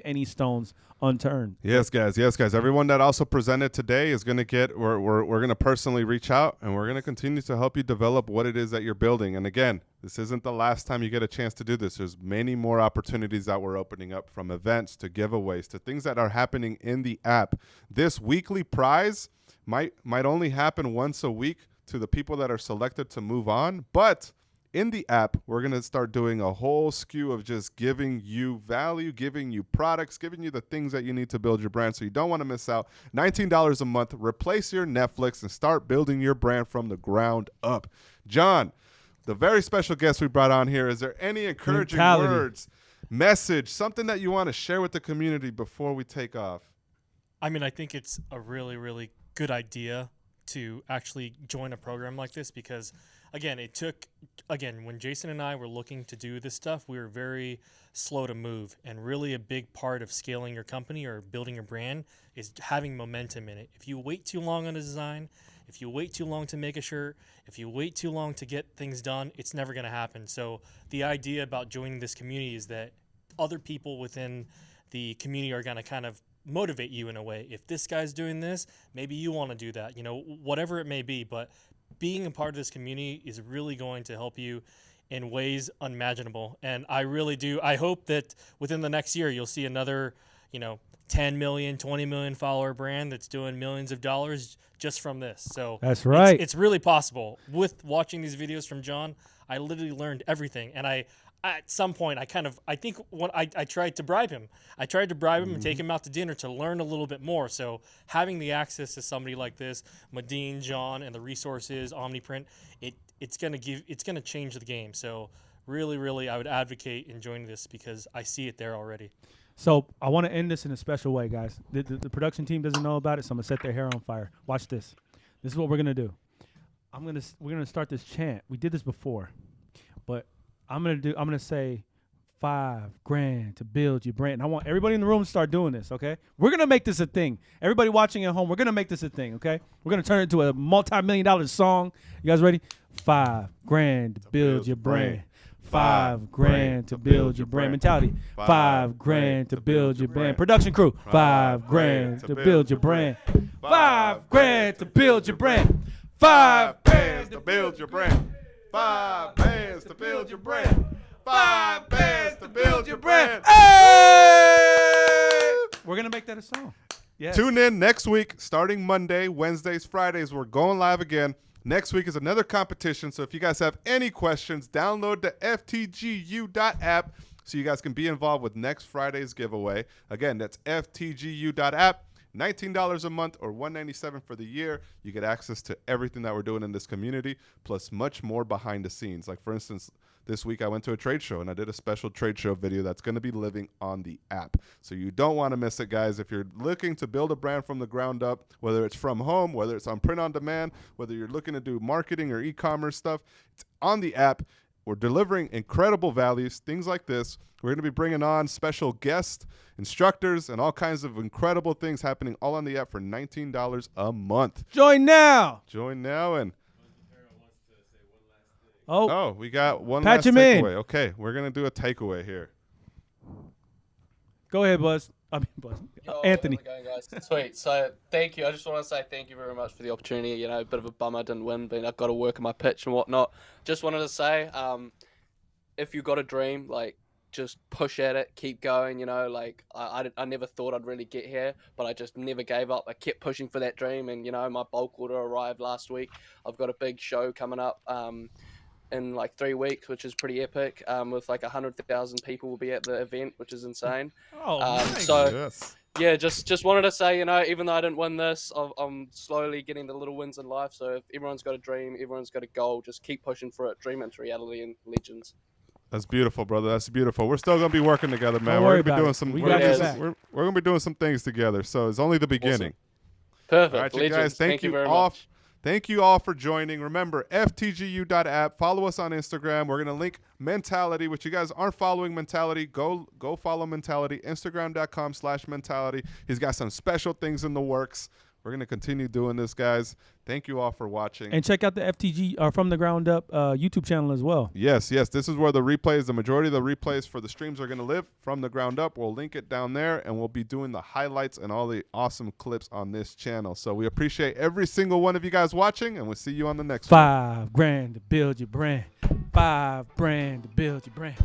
S2: any stones unturned.
S1: Yes, guys. Everyone that also presented today is going to get, we're going to personally reach out, and we're going to continue to help you develop what it is that you're building. And again, this isn't the last time you get a chance to do this. There's many more opportunities that we're opening up, from events to giveaways to things that are happening in the app. This weekly prize might only happen once a week to the people that are selected to move on, but in the app, we're going to start doing a whole skew of just giving you value, giving you products, giving you the things that you need to build your brand, so you don't want to miss out. $19 a month. Replace your Netflix and start building your brand from the ground up. John, the very special guest we brought on here, is there any encouraging words, message, something that you want to share with the community before we take off?
S3: I mean, I think it's a really, really good idea to actually join a program like this because, again, when Jason and I were looking to do this stuff, we were very slow to move. And really a big part of scaling your company or building your brand is having momentum in it. If you wait too long on a design, if you wait too long to make a shirt, if you wait too long to get things done, it's never going to happen. So the idea about joining this community is that other people within the community are going to kind of motivate you in a way. If this guy's doing this, maybe you want to do that, whatever it may be. But being a part of this community is really going to help you in ways unimaginable. And I really do. I hope that within the next year, you'll see another, 10 million, 20 million follower brand that's doing millions of dollars just from this. So
S2: that's right.
S3: It's really possible. With watching these videos from John, I literally learned everything. And at some point, I think when I tried to bribe him. I tried to bribe him and take him out to dinner to learn a little bit more. So having the access to somebody like this, Medine, John, and the resources, Omniprint, it's gonna change the game. So really, really, I would advocate in joining this because I see it there already.
S2: So I want to end this in a special way, guys. The production team doesn't know about it, so I'm gonna set their hair on fire. Watch this. This is what we're gonna do. We're gonna start this chant. We did this before, but I'm gonna say $5,000 to build your brand. And I want everybody in the room to start doing this, okay? We're gonna make this a thing. Everybody watching at home, we're gonna make this a thing, okay? We're gonna turn it into a multi-million-dollar song. You guys ready? $5,000 to build your brand. $5,000 to build your brand. Mentality. $5,000 to build your brand. Production crew. $5,000 to build your brand. $5,000 to build your brand. $5,000
S1: to build your brand. $5,000 to build your brand. $5,000 to build your brand.
S2: Hey! We're gonna make that a song. Yes.
S1: Tune in next week, starting Monday, Wednesdays, Fridays. We're going live again. Next week is another competition. So if you guys have any questions, download the ftgu.app so you guys can be involved with next Friday's giveaway. Again, that's ftgu.app. $19 a month or $197 for the year. You get access to everything that we're doing in this community, plus much more behind the scenes. Like, for instance, this week I went to a trade show and I did a special trade show video that's going to be living on the app. So you don't want to miss it, guys. If you're looking to build a brand from the ground up, whether it's from home, whether it's on print on demand, whether you're looking to do marketing or e-commerce stuff, it's on the app. We're delivering incredible values, things like this. We're going to be bringing on special guests, instructors, and all kinds of incredible things happening all on the app for $19 a month.
S2: Join now.
S1: And
S2: oh,
S1: we got one
S2: Patch
S1: last
S2: him in.
S1: takeaway. Okay, we're going to do a takeaway here.
S2: Go ahead, Buzz. Anthony.
S6: How's it going, guys? Sweet. So thank you. I just want to say thank you very much for the opportunity. A bit of a bummer I didn't win, but I've got to work on my pitch and whatnot. Just wanted to say, if you got a dream, just push at it, keep going. I never thought I'd really get here, but I just never gave up. I kept pushing for that dream, and my bulk order arrived last week. I've got a big show coming up. In 3 weeks, which is pretty epic, with 100,000 people will be at the event, which is insane.
S1: Yes.
S6: Yeah, just wanted to say, even though I didn't win this, I'm slowly getting the little wins in life. So if everyone's got a dream, everyone's got a goal, just keep pushing for it, dream into reality and legends.
S1: That's beautiful, brother. That's beautiful. We're still gonna be working together, man.
S2: Don't
S1: We're
S2: worry
S1: gonna be
S2: about
S1: doing
S2: it.
S1: some.
S2: We
S1: We're
S2: got
S1: gonna
S6: your
S1: do
S2: back.
S1: some- we're gonna be doing some things together. So it's only the beginning.
S6: Perfect.
S1: All right, you
S6: Legends.
S1: guys. Thank you
S6: very
S1: all.
S6: much.
S1: Thank you all for joining. Remember, ftgu.app. Follow us on Instagram. We're gonna link Mentality, which you guys aren't following Mentality. Go follow Mentality. Instagram.com/Mentality. He's got some special things in the works. We're gonna continue doing this, guys. Thank you all for watching.
S2: And check out the FTG From the Ground Up YouTube channel as well.
S1: Yes, this is where the replays, the majority of the replays for the streams are going to live from the ground up. We'll link it down there, and we'll be doing the highlights and all the awesome clips on this channel. So we appreciate every single one of you guys watching, and we'll see you on the next one.
S2: $5 grand to build your brand. $5 grand to build your brand.